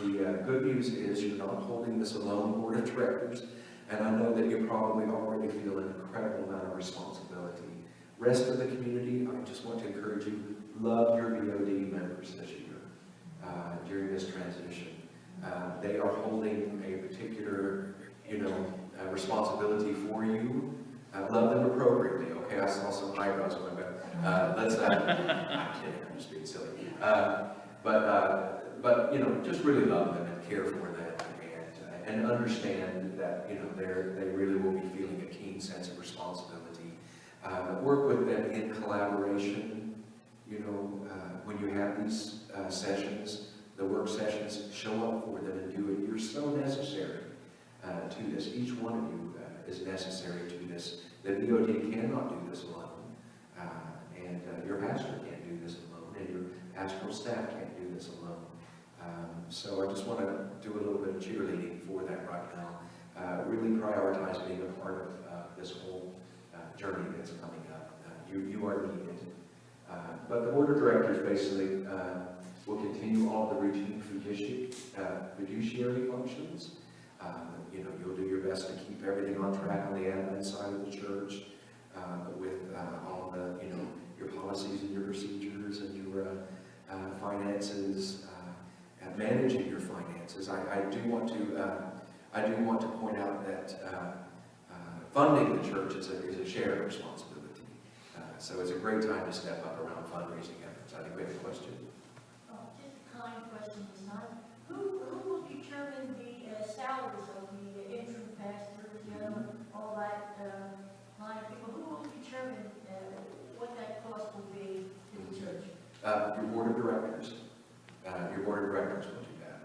Speaker 1: The good news is you're not holding this alone, board of directors, and I know that you probably already feel an incredible amount of responsibility. Rest of the community, I just want to encourage you, love your BOD members this year during this transition. They are holding a particular, responsibility for you. Love them appropriately, okay? I saw some eyebrows going back. I'm kidding, I'm just being silly. But just really love them and care for them, and understand that, they really will be feeling a keen sense of responsibility. Work with them in collaboration. When you have these sessions, the work sessions, show up for them and do it. You're so necessary to this. Each one of you is necessary to this. The BOD cannot do this alone. And your pastor can't do this alone. And your pastoral staff can't do this alone. So I just want to do a little bit of cheerleading for that right now. Really prioritize being a part of this whole journey that's coming up. You are needed. But the board of directors basically will continue all the routine fiduciary functions. You'll do your best to keep everything on track on the admin side of the church with all the, your policies and your procedures and your finances, managing your finances. I do want to point out that funding the church is a shared responsibility. So it's a great time to step up around fundraising efforts. I think we have a question.
Speaker 3: Just a kind question, who will determine the salaries of the interim pastors, all that line of people? Who will determine what that cost will be to the church?
Speaker 1: Your board of directors. Your board of directors will do that.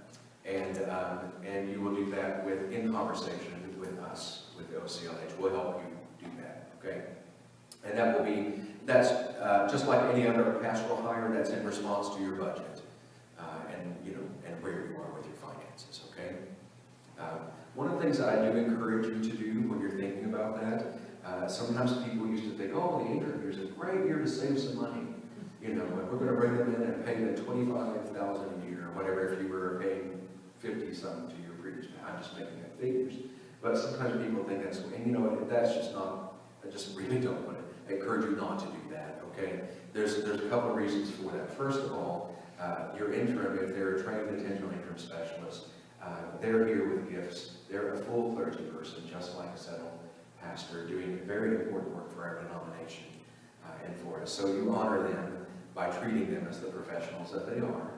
Speaker 1: And you will do that in conversation with us, with the OCLH. We'll help you do that, okay? And that's just like any other pastoral hire, that's in response to your budget. And where you are with your finances, okay? One of the things that I do encourage you to do when you're thinking about that, sometimes people used to think, oh, the interim year is a great year to save some money. We're going to bring them in and pay them $25,000 a year, or whatever, if you were paying 50-something to your previous. I'm just making up figures. But sometimes people think that's, and that's just not, I just really don't want to encourage you not to do that, okay? There's a couple of reasons for that. First of all, your interim, if they're a trained intentional interim specialist, they're here with gifts. They're a full clergy person, just like a settled pastor doing very important work for our denomination and for us. So you honor them by treating them as the professionals that they are.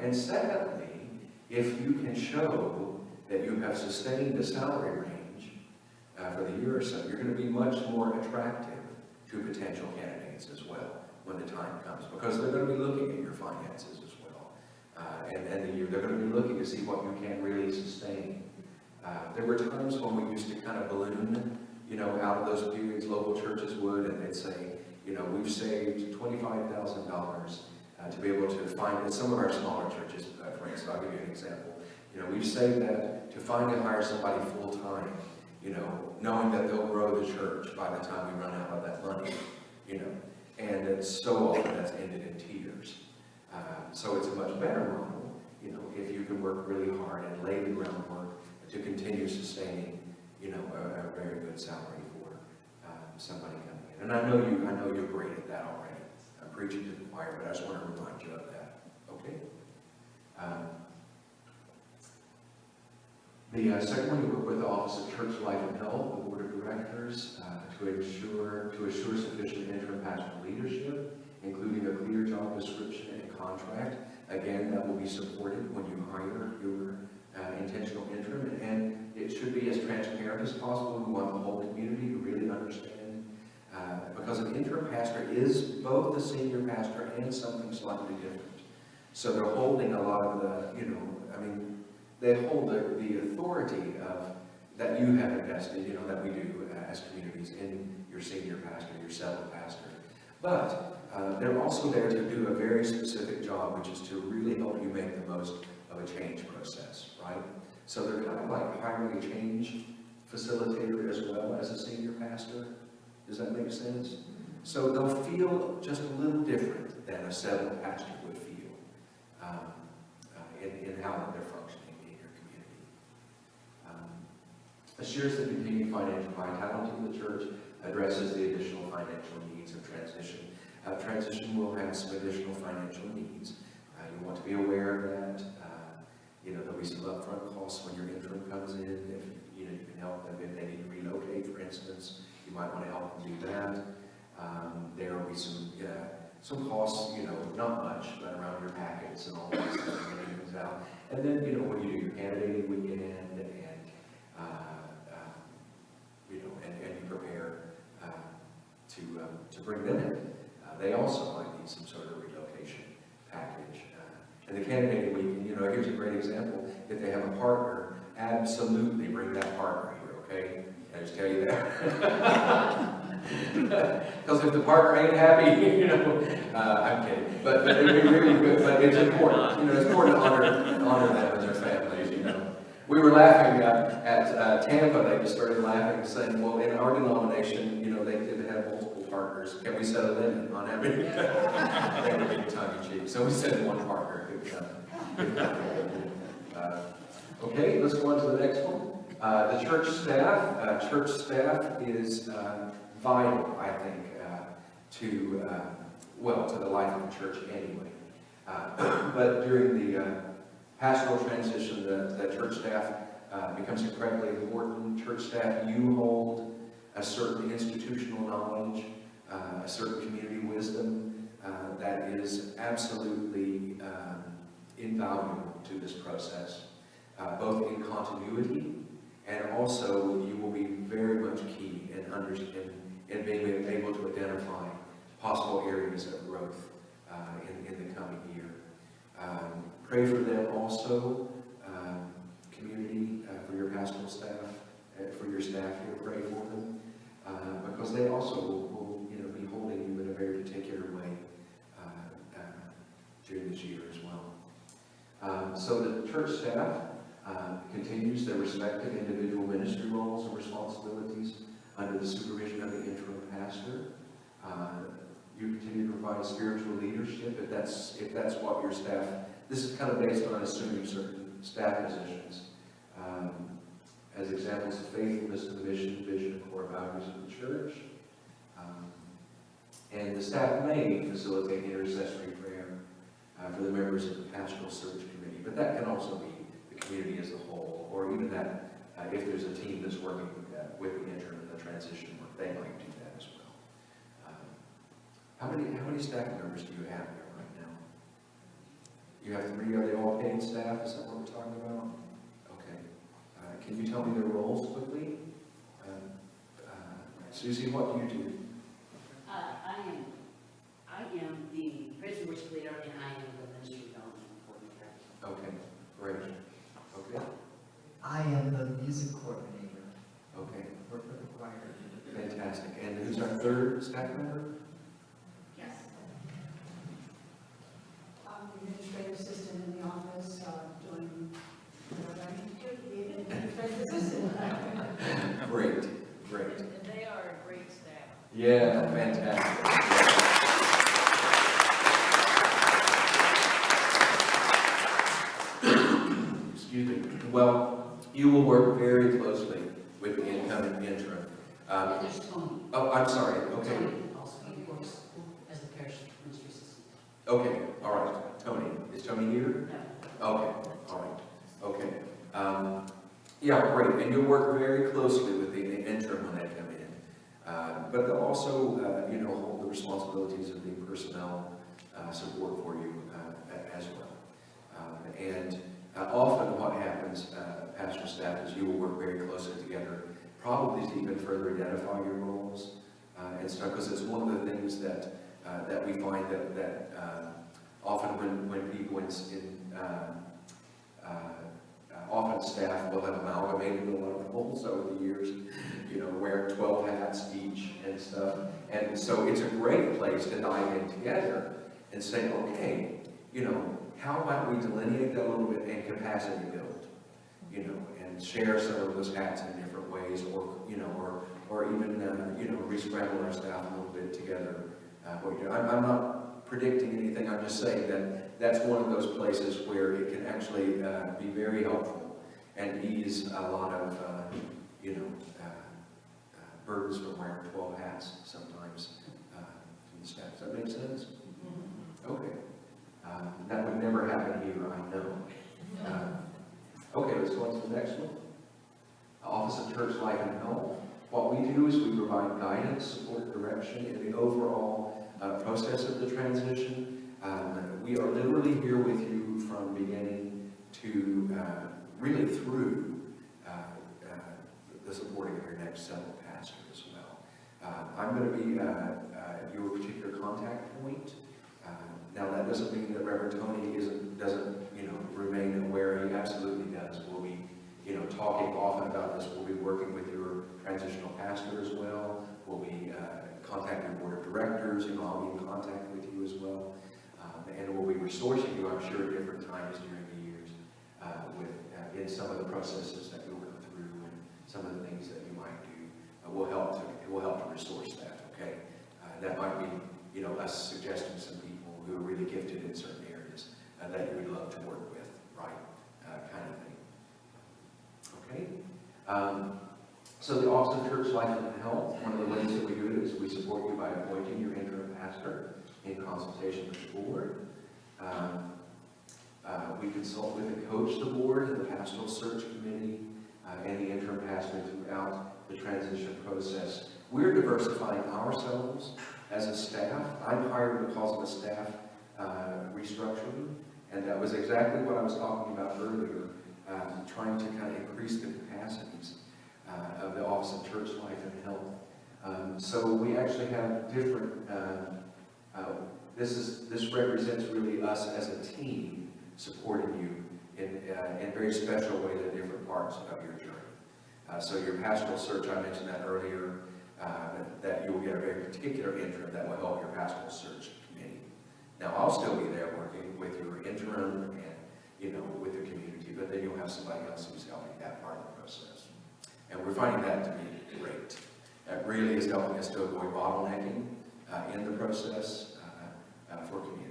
Speaker 1: And secondly, if you can show that you have sustained a salary range for the year or so, you're going to be much more attractive to potential candidates as well when the time comes, because they're going to be looking at your finances as well. And they're going to be looking to see what you can really sustain. There were times when we used to kind of balloon, out of those periods, local churches would, and they'd say, we've saved $25,000 to be able to find, in some of our smaller churches, for instance, I'll give you an example, we've saved that to find and hire somebody full-time, knowing that they'll grow the church by the time we run out of that money, and it's so often that's ended in tears. So it's a much better model, if you can work really hard and lay the groundwork to continue sustaining, a very good salary for somebody coming in. And I know you're great at that already. I'm preaching to the choir, but I just want to remind you of that. Okay? The second one, you work with the Office of Church Life and Health, the Board of Directors, to assure sufficient interim pastoral leadership, including a clear job description and contract. Again, that will be supported when you hire your intentional interim, and it should be as transparent as possible. We want the whole community to really understand, because an interim pastor is both the senior pastor and something slightly different. So they're holding a lot of the, they hold the authority of that you have invested, that we do as communities in your senior pastor, your settled pastor. But they're also there to do a very specific job, which is to really help you make the most of a change process, right? So they're kind of like hiring a change facilitator as well as a senior pastor. Does that make sense? So they'll feel just a little different than a settled pastor would feel in how they're functioning in your community. Assures the continued financial vitality of the church, addresses the additional financial needs of Transistion. Transistion will have some additional financial needs. You want to be aware of that. There'll be some upfront costs when your interim comes in. If you can help them if they need to relocate, for instance, you might want to help them do that. There will be some costs, not much, but around your packets and all that stuff, getting things out. And then, when you do your candidating weekend and you prepare to bring them in, they also might need some sort of relocation package. And the candidating weekend, here's a great example. If they have a partner, absolutely bring that partner here, okay? I just tell you that. Because if the partner ain't happy, I'm kidding. But it's important. It's important to honor them and their families. We were laughing at Tampa. They just started laughing and saying, "Well, in our denomination, they did have multiple partners. Can we set a limit on how many?" They were being tongue-in-cheek. So we said one partner. Okay, let's go on to the next one. The church staff. Church staff is vital, I think, to the life of the church anyway. But during the pastoral transition, the church staff becomes incredibly important. Church staff, you hold a certain institutional knowledge, a certain community wisdom that is absolutely invaluable to this process, both in continuity and also you will be very much key in being able to identify possible areas of growth in the coming year. Pray for them also, community, for your pastoral staff, for your staff here, pray for them, because they also will be holding you in a very particular way during this year as well. So the church staff continues their respective individual ministry roles and responsibilities under the supervision of the interim pastor. You continue to provide spiritual leadership if that's what your staff. This is kind of based on assuming certain staff positions as examples of faithfulness to the mission, vision, and core values of the church. And the staff may facilitate intercessory prayer for the members of the pastoral search committee, but that can also be the community as a whole, or even that if there's a team that's working with the interim and the transition work, they might do that as well. How many staff members do you have here right now? You have 3. Are they all paid staff? Is that what we're talking about? Okay. Can you tell me their roles quickly? Susie, what do you do?
Speaker 10: I am the prison worship leader, and I am the ministry development coordinator.
Speaker 1: Okay, great. Okay,
Speaker 11: I am the music coordinator.
Speaker 1: okay,
Speaker 11: Work with the choir.
Speaker 1: fantastic. And who's our 3rd staff member?
Speaker 2: Yes.
Speaker 4: I'm the administrative assistant in the office, doing whatever I need to do to be an administrative assistant.
Speaker 1: Great, great.
Speaker 3: And they are a great staff.
Speaker 1: Yeah, fantastic. Excuse me. Well, you will work very closely with the incoming interim.
Speaker 10: And there's Tony.
Speaker 1: Oh, I'm sorry. Okay.
Speaker 10: Tony also, he works as a parish ministry assistant.
Speaker 1: Okay. All right. Tony. Is Tony here?
Speaker 10: No.
Speaker 1: Okay. All right. Okay. Yeah, great. And you'll work very closely with the interim when they come in. But they'll also, hold the responsibilities of the personnel support for you as well. Often what happens, pastor staff, is you will work very closely together, probably to even further identify your roles and stuff, because it's one of the things that we find that often when people often staff will have amalgamated a lot of roles over the years, wearing 12 hats each and stuff. And so it's a great place to dive in together and say, okay, how about we delineate that a little bit and capacity build, and share some of those hats in different ways, or even, re-scramble our staff a little bit together. I'm not predicting anything, I'm just saying that that's one of those places where it can actually be very helpful and ease a lot of, burdens from wearing 12 hats sometimes from the staff. Does that make sense? Okay. That would never happen here, I know. Okay, let's go on to the next one. Office of Church Life and Health. What we do is we provide guidance, support, direction in the overall process of the transition. We are literally here with you from beginning to really through the supporting of your next several pastors as well. I'm going to be your particular contact point. Now that doesn't mean that Reverend Tony doesn't remain aware. He absolutely does. We'll be talking often about this. We'll be working with your transitional pastor as well. We'll be contacting your board of directors. I'll be in contact with you as well. And we'll be resourcing you, I'm sure, at different times during the years in some of the processes that you'll go through and some of the things that you might do. We'll help to resource that. Okay, that might be us suggesting some people who are really gifted in certain areas that you would love to work with, right? Kind of thing. Okay. So the Office of Church Life and Health, one of the ways that we do it is we support you by appointing your interim pastor in consultation with the board. We consult with and coach the board and the pastoral search committee and the interim pastor throughout the transition process. We're diversifying ourselves as a staff. I'm hired because of a staff restructuring, and that was exactly what I was talking about earlier, trying to kind of increase the capacities of the Office of Church Life and Health. So we actually have different, this represents really us as a team supporting you in very special ways at different parts of your journey. So your pastoral search, I mentioned that earlier, that you will get a very particular interim that will help your pastoral search committee. Now I'll still be there working with your interim and with the community, but then you'll have somebody else who's helping that part of the process. And we're finding that to be great. That really is helping us to avoid bottlenecking in the process for communities.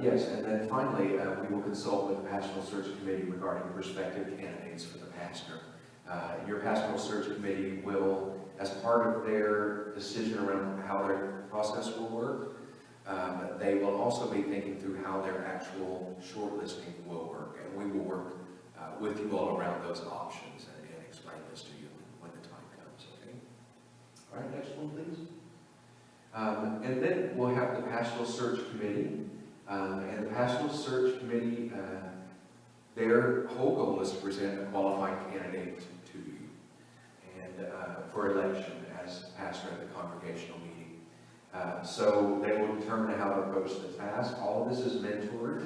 Speaker 1: Yes, and then finally, we will consult with the pastoral search committee regarding prospective candidates for the pastor. Your pastoral search committee will, as part of their decision around how their process will work, they will also be thinking through how their actual shortlisting will work, and we will work with you all around those options and explain this to you when the time comes, okay? All right, next one, please. And then we'll have the Pastoral Search Committee, and the Pastoral Search Committee, their whole goal is to present a qualified candidate to you and for election as pastor at the congregational meeting. So they will determine how to approach the task. All of this is mentored.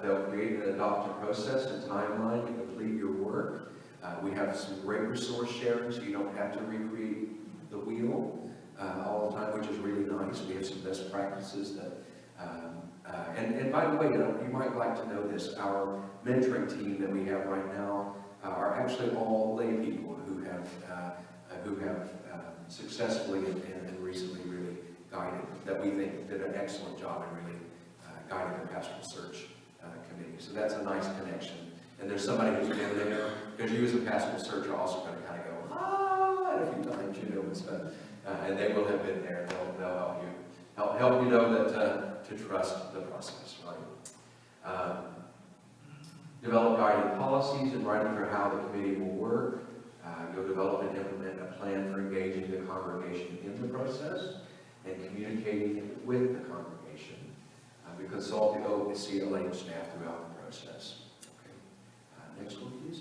Speaker 1: They'll create and adopt a process and timeline to complete your work. We have some great resource sharing, so you don't have to recreate the wheel all the time, which is really nice. We have some best practices that, and by the way, you might like to know this, our mentoring team that we have right now are actually all lay people who have successfully and recently really guided, that we think did an excellent job in really guiding the pastoral search committee. So that's a nice connection. And there's somebody who's been there, because you as a pastoral searcher are also going to kind of go, a few times, you know, and stuff. And they will have been there. They'll help you know that to trust the process, right? Develop guiding policies and writing for how the committee will work. You'll develop and implement a plan for engaging the congregation in the process and communicating with the congregation. We consult the OCLA and staff throughout the process. Okay. Next one, please.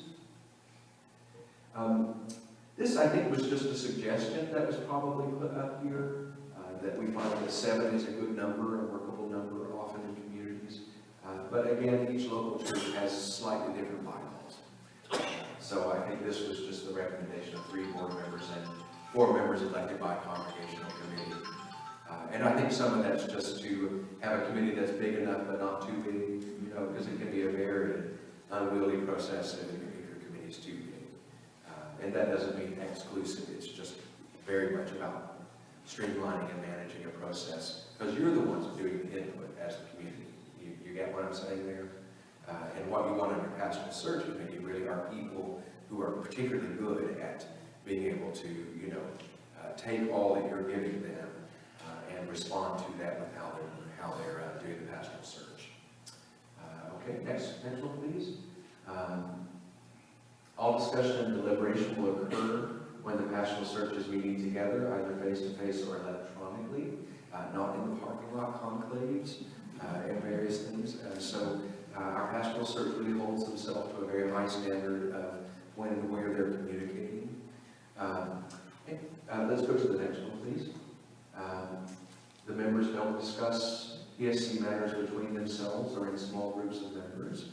Speaker 1: This, I think, was just a suggestion that was probably put up here, that we find that 7 is a good number, a workable number often in communities. But again, each local church has slightly different bylaws. So I think this was just the recommendation of 3 board members and 4 members elected by a congregational committee. And I think some of that's just to have a committee that's big enough but not too big, you know, because it can be a very unwieldy process if your committee is too big. And that doesn't mean exclusive, it's just very much about streamlining and managing a process, because you're the ones doing the input as a community. You get what I'm saying there? And what you want in your pastoral search committee really are people who are particularly good at being able to, you know, take all that you're giving them and respond to that with how they're doing the pastoral search. Okay, next one, please. All discussion and deliberation will occur when the pastoral search is meeting together, either face-to-face or electronically, not in the parking lot conclaves and various things. So our pastoral search really holds themselves to a very high standard of when and where they're communicating. Okay. Let's go to the next one, please. The members don't discuss PSC matters between themselves or in small groups of members.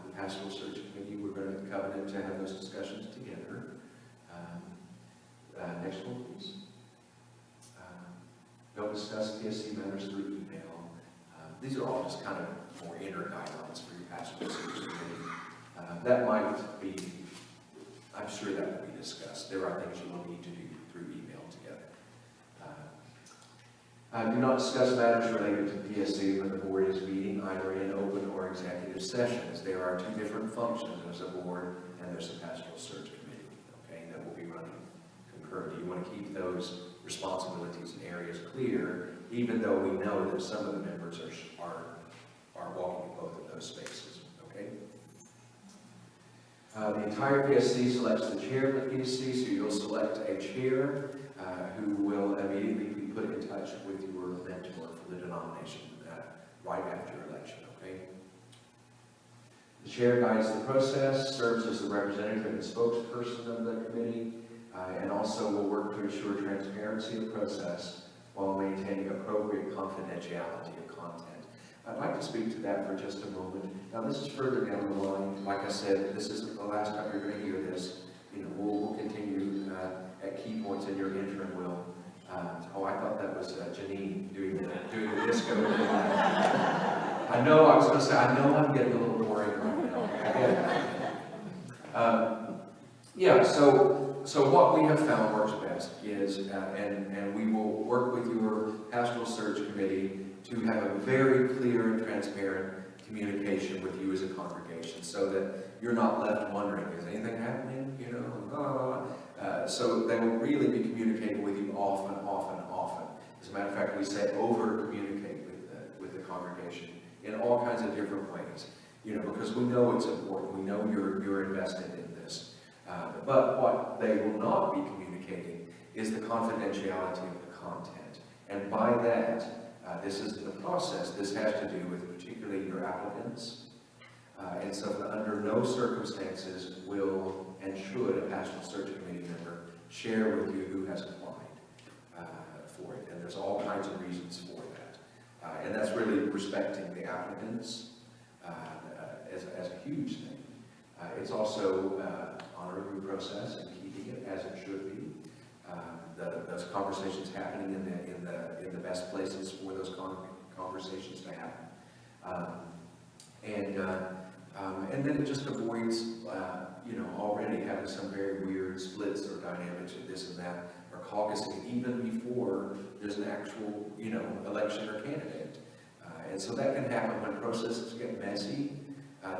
Speaker 1: The pastoral search committee, we're going to covenant to have those discussions together. Next one, please. Don't discuss PSC matters through email. These are all just kind of more inner guidelines for your pastoral search committee. That might be, I'm sure that will be discussed. There are things you will need to do through email together. Do not discuss matters related to PSC when the board is meeting, either in open or executive sessions. There are 2 different functions. There's a board and there's a pastoral search committee, okay, that will be running concurrently. You want to keep those responsibilities and areas clear, even though we know that some of the members are walking in both of those spaces, okay? The entire PSC selects the chair of the PSC, so you'll select a chair who will immediately be put in touch with your mentor for the denomination right after election, okay? The chair guides the process, serves as the representative and spokesperson of the committee, and also will work to ensure transparency of process while maintaining appropriate confidentiality of content. I'd like to speak to that for just a moment. Now, this is further down the line. Like I said, this isn't the last time you're going to hear this. You know, we'll continue at key points in your interim will. Oh, I thought that was Janine doing the disco. I know, I was going to say, I know I'm getting a little boring right now. Yeah, so what we have found works best is, and we will work with your pastoral search committee to have a very clear and transparent communication with you as a congregation, so that you're not left wondering, is anything happening? You know, so they will really be communicating with you often. As a matter of fact, we say, over-communicate with the congregation in all kinds of different ways. You know, because we know it's important. We know you're invested in this. But what they will not be communicating is the confidentiality of the content. And by that, this is the process. This has to do with particularly your applicants. And so under no circumstances will and should a pastoral search committee member share with you who has applied for it. And there's all kinds of reasons for that. And that's really respecting the applicants as a huge thing. It's also honoring the process and keeping it as it should be. Those conversations happening in the best places for those conversations to happen. And then it just avoids, you know, already having some very weird splits or dynamics of this and that, or caucusing even before there's an actual, you know, election or candidate. And so that can happen when processes get messy.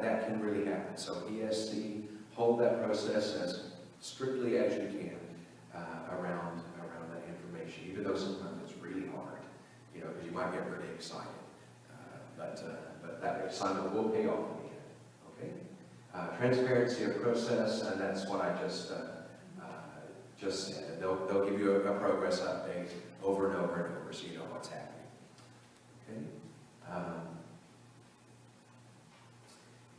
Speaker 1: That can really happen. So ESC, hold that process as strictly as you can around that information, even though sometimes it's really hard, you know, because you might get really excited. But that excitement will pay off in the end. Okay. Transparency of process, and that's what I just said. They'll give you a progress update over and over and over, so you know what's happening. Okay.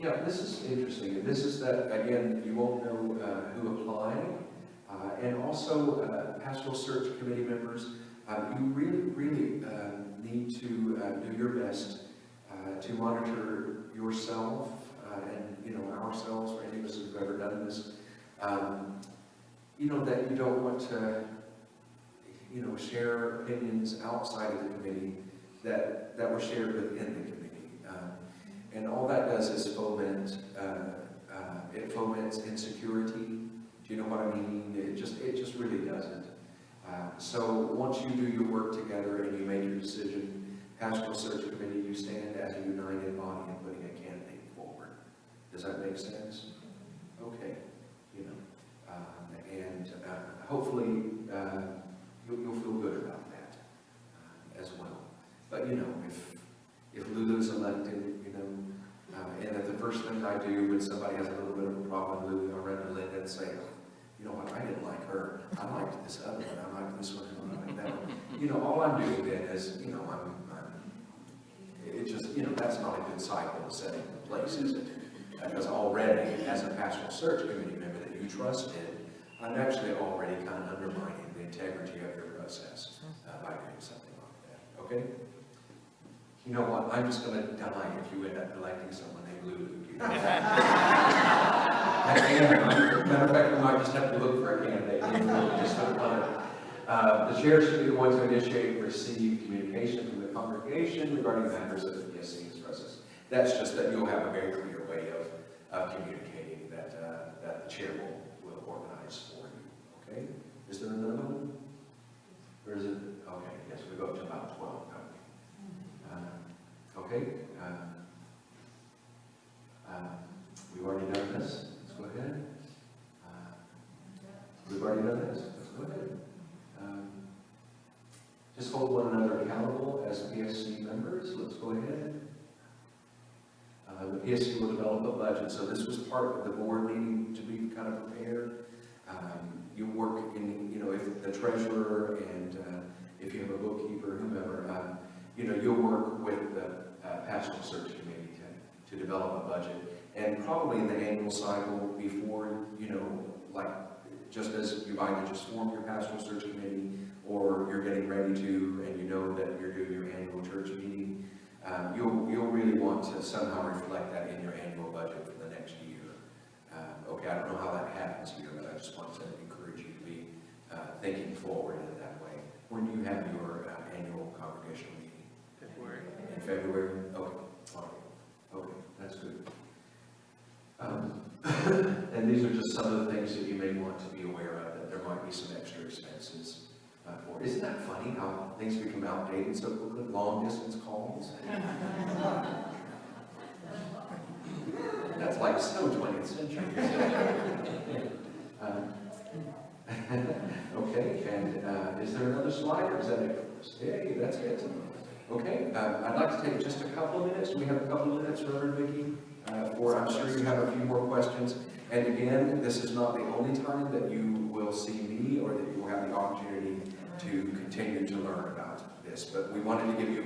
Speaker 1: Yeah, this is interesting. This is that, again, you won't know who applied. And also, pastoral search committee members, you really need to do your best to monitor yourself and, you know, ourselves, for any of us who've ever done this. You know, that you don't want to, you know, share opinions outside of the committee that were shared within the committee. And all that does is it foments insecurity. Do you know what I mean? It just really doesn't. So once you do your work together and you make your decision, pastoral search committee, you stand as a united body in putting a candidate forward. Does that make sense? Okay. You know, and hopefully you'll feel good about that as well. But you know, if Lulu's elected, you know, and that the first thing I do when somebody has a little bit of a problem with Lulu, I run to Linda and say, you know what, I didn't like her. I liked this other one. I liked this one. I liked that one. You know, all I'm doing then is, you know, it just, you know, that's not a good cycle to set in place, is it? Because already, as a pastoral search committee member that you trusted, I'm actually already kind of undermining the integrity of your process by doing something like that. Okay? You know what? I'm just going to die if you end up electing someone named Lulu. Matter of fact, we might just have to look for a candidate. Just for the fun. The chair should be the one to initiate and receive communication from the congregation regarding matters of the PSC's process. That's just that you'll have a very clear way of communicating that the chair will organize for you. Okay? Is there another one? Or is it? Okay, yes, we go up to about 12. Okay. We've already done this. Let's go ahead. We've already done this. Let's go ahead. Just hold one another accountable as PSC members. Let's go ahead. The PSC will develop a budget. So this was part of the board needing to be kind of prepared. You work in, you know, if the treasurer and if you have a bookkeeper, whomever, you know, you'll work with the pastoral search committee to develop a budget. And probably in the annual cycle before, you know, like just as you've either just formed your pastoral search committee or you're getting ready to, and you know that you're doing your annual church meeting, you'll really want to somehow reflect that in your annual budget for the next year. Okay, I don't know how that happens here, but I just want to encourage you to be thinking forward in that way. When do you have your annual congregational meeting?
Speaker 9: February.
Speaker 1: In February? Okay. Okay, that's good. And these are just some of the things that you may want to be aware of, that there might be some extra expenses for. Isn't that funny how things become outdated so quickly? Long distance calls. That's like so 20th century. Okay, and is there another slide, or is that it for us? Yay, that's it. Okay, I'd like to take just a couple of minutes. Do we have a couple of minutes, Reverend Vicki? I'm sure you have a few more questions. And again, this is not the only time that you will see me or that you will have the opportunity to continue to learn about this. But we wanted to give you,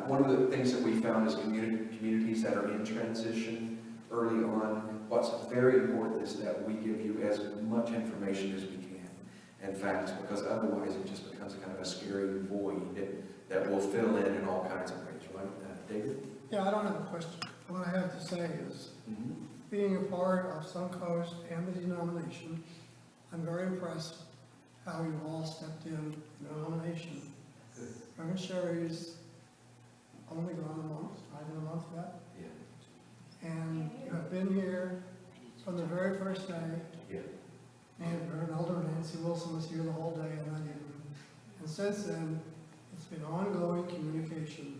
Speaker 1: one of the things that we found is communities that are in transition early on. What's very important is that we give you as much information as we can. In fact, because otherwise it just becomes a kind of a scary void that will fill in all kinds of ways, right? David?
Speaker 5: Yeah, I don't have a question. What I have to say is, being a part of SunCoast and the denomination, I'm very impressed how you've all stepped in the denomination. Reverend Sherry's only gone a month, not even a month yet.
Speaker 1: Yeah.
Speaker 5: And you have been here from the very first day.
Speaker 1: Yeah.
Speaker 5: And Reverend Elder Nancy Wilson was here the whole day and that evening. And since then, it's been ongoing communication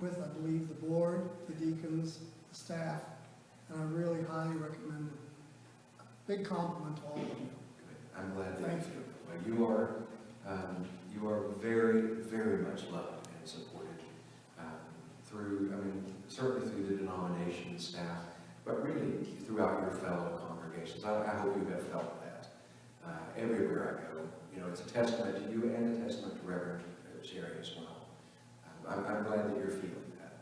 Speaker 5: with, I believe, the board, the deacons, the staff, and I really highly recommend it. Big compliment to all of you.
Speaker 1: I'm glad that
Speaker 5: Thank
Speaker 1: you are very, very much loved and supported through, certainly through the denomination staff, but really throughout your fellow congregations. I hope you have felt that everywhere I go. You know, it's a testament to you and a testament to Reverend Sherry as well. I'm glad that you're feeling that.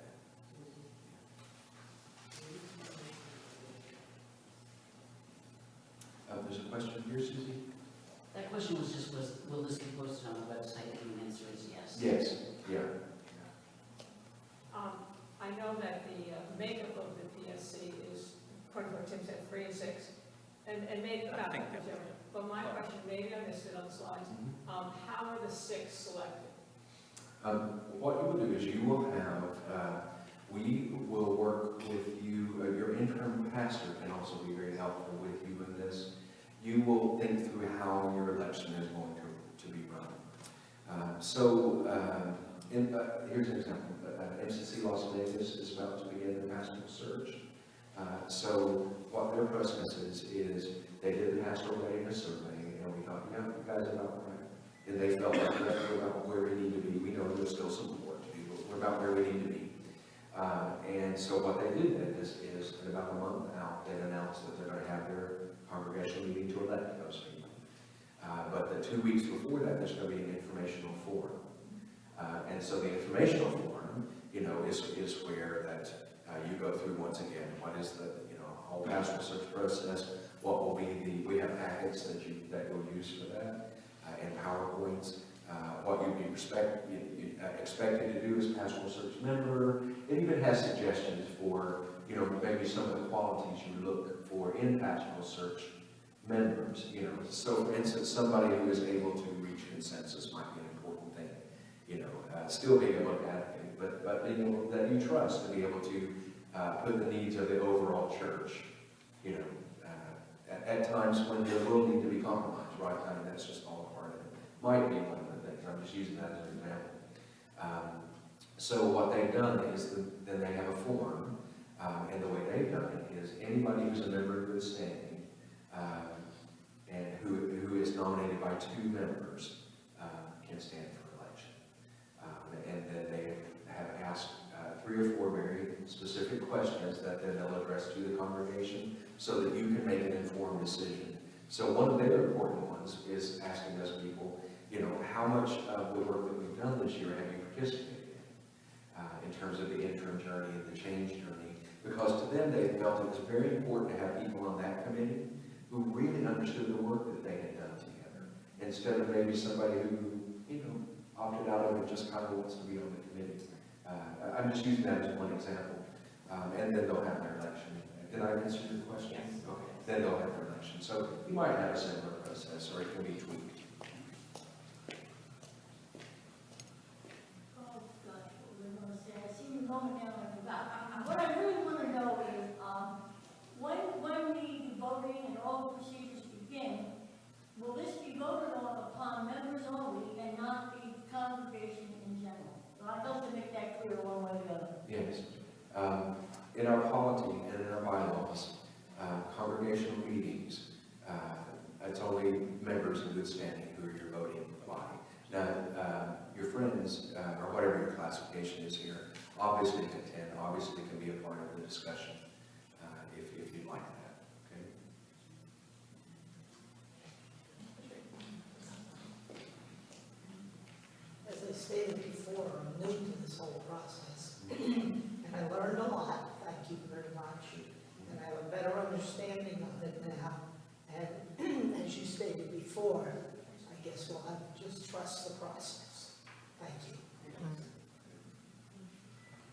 Speaker 1: There's a question here, Susie?
Speaker 10: That question was just, will this be posted on the website? And the answer is yes.
Speaker 1: Yes, yeah.
Speaker 2: I know that the makeup of the PSC is, according to what Tim said, 3 and 6, and maybe about that, but my question, maybe I missed it on the slides, how are the 6 selected?
Speaker 1: What you will do is you will have, we will work with you, your interim pastor can also be very helpful with you in this. You will think through how your election is going to be run. Here's an example. MCC Las Vegas is about to begin the pastoral search. So what their process is they did the pastoral readiness survey, and we thought, you guys are about right. And they felt like we're about where we need to be. We know there's still some work to do, but we're about where we need to be. And so what they did then is in about a month out, they announced that they're going to have their congregational meeting to elect those people. But the 2 weeks before that, there's going to be an informational forum. And so the informational forum, is where that you go through once again, what is the, whole pastoral search process, what will be we have packets that you'll use for that, and PowerPoints, what you'd be expected to do as pastoral search member. It even has suggestions for, maybe some of the qualities you look for in pastoral search members, So for instance, somebody who is able to reach consensus might be an important thing, still being able to advocate, but that you trust to be able to put the needs of the overall church, at times when there will need to be compromise, right? That's just all part of it. Might be one of the things. I'm just using that as an example. So what they've done is then they have a form, and the way they've done it is anybody who's a member of good standing and who is nominated by 2 members can stand for election. And then they have asked 3 or 4 very specific questions that then they'll address to the congregation so that you can make an informed decision. So one of their important ones is asking those people, how much of the work that we've done this year have you participated in terms of the interim journey and the change journey? Because to them, they felt it was very important to have people on that committee who really understood the work that they had done together, instead of maybe somebody who, opted out of it just kind of wants to be on the committee. I'm just using that as one example. And then they'll have their election. Did I answer your question?
Speaker 10: Yes.
Speaker 1: Okay. Then they'll have their election. So you might have a similar process, or it can be tweaked.
Speaker 3: Oh, gosh, what was I going to say? I see you going now, I forgot. What I really want to know is, when the voting and all the procedures begin, will this be voted on upon members only and not the congregation in general? So I'd love to make that clear one way or the other.
Speaker 1: Yes. In our polity and in our bylaws, congregational meetings It's only members in good standing who are your voting body. Now, your friends, or whatever your classification is here, obviously can attend, obviously can be a part of the discussion if you'd like that. Okay?
Speaker 4: As I stated before, I'm new to this whole process. And I learned a lot, thank you very much. And I have a better understanding of it now. And as you stated before, I guess we'll have to just trust the process. Thank you.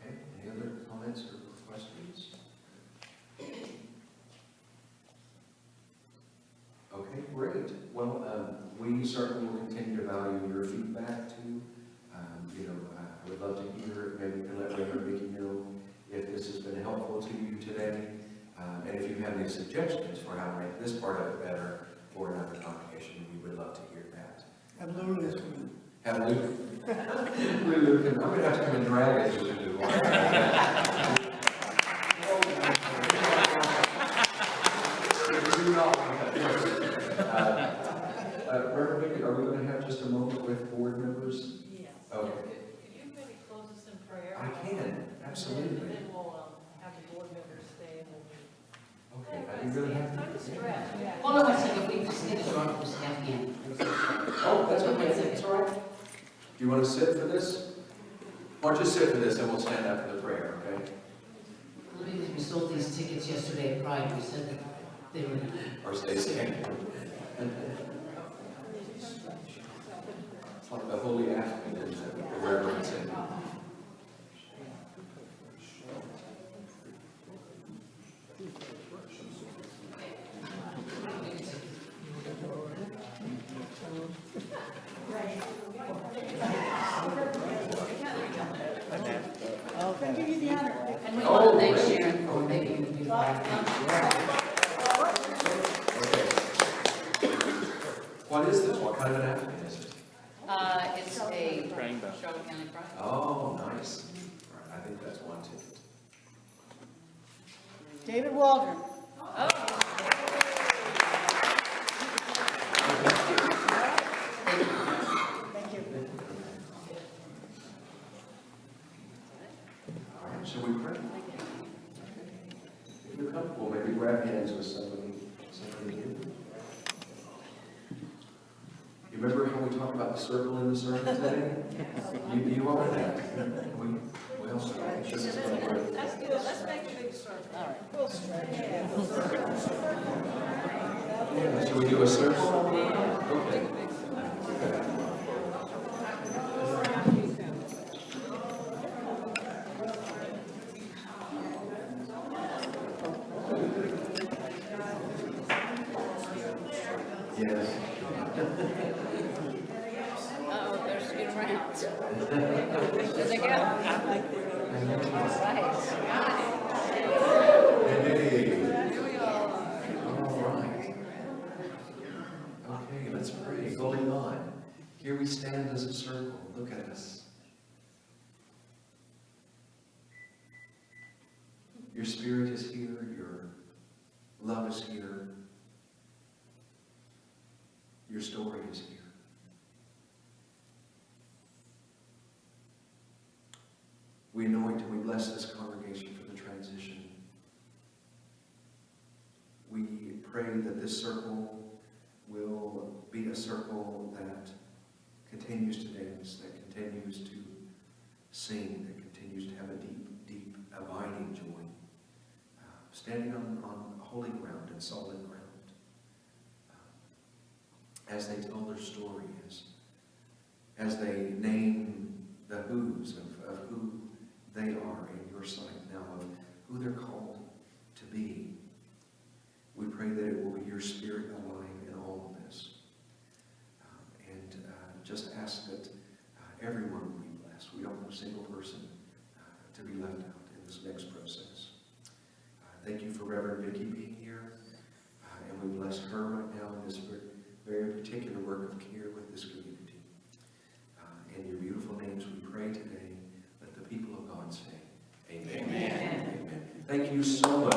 Speaker 1: Okay, any other comments or questions? Okay, great. Well, we certainly will continue to value your feedback too. I would love to hear, maybe you can let Reverend Vicki know if this has been helpful to you today. And if you have any suggestions for how to make this part of it better for another congregation, we would love to hear that.
Speaker 5: Have Lulu come in.
Speaker 1: Have Lulu. Lulu, I'm going to have to come and drag it to Lulu. Reverend Vicki, are we going to have just a moment with board members?
Speaker 2: Yes.
Speaker 1: Okay.
Speaker 2: Could you maybe close us in prayer?
Speaker 1: I can, absolutely.
Speaker 2: And then we'll have the board members stay and we'll.
Speaker 1: Okay, you really have to.
Speaker 2: I'm stressed, yeah.
Speaker 10: Hold on one second, we just need to run for staff again.
Speaker 1: Oh, that's okay, that's all right. Do you want to sit for this? Why don't you sit for this and we'll stand up for the prayer, okay?
Speaker 10: Because we sold these tickets yesterday at Pride, we said that they were.
Speaker 1: Or stay standing. It's like the holy African, isn't it? The reverence in.
Speaker 10: And we want to thank Sharon for making the beautiful.
Speaker 1: What is this? What kind of an African is it?
Speaker 10: It's a Charlotte County Pride.
Speaker 1: Oh, nice. All right, I think that's one ticket.
Speaker 4: David Waldron. Thank you.
Speaker 1: All right, shall we pray? If you're comfortable, maybe grab hands with somebody here. You remember how we talked about the circle in the sermon today? You are that.
Speaker 2: Let's make a big circle. All right. We'll stretch.
Speaker 1: Yeah, shall we do a circle? Okay. Yes.
Speaker 10: Uh-oh, they're scooting around. There they go. Right.
Speaker 1: Hey. All right. Okay, let's pray. Holy God, here we stand as a circle. Look at us. Your spirit is here. Your love is here. Your story is here. We anoint and we bless this congregation for the transition. We pray that this circle will be a circle that continues to dance, that continues to sing, that continues to have a deep, deep, abiding joy, standing on holy ground and solid ground. As they tell their story, as they name the who's of who they are in your sight now, of who they're called to be. We pray that it will be your spirit alive in all of this. And just ask that everyone will be blessed. We don't want a single person to be left out in this next process. Thank you for Reverend Vicki being here. And we bless her right now in this very particular work of care with this community. In your beautiful names we pray today. Let the people of God say, Amen. Amen. Amen. Thank you so much.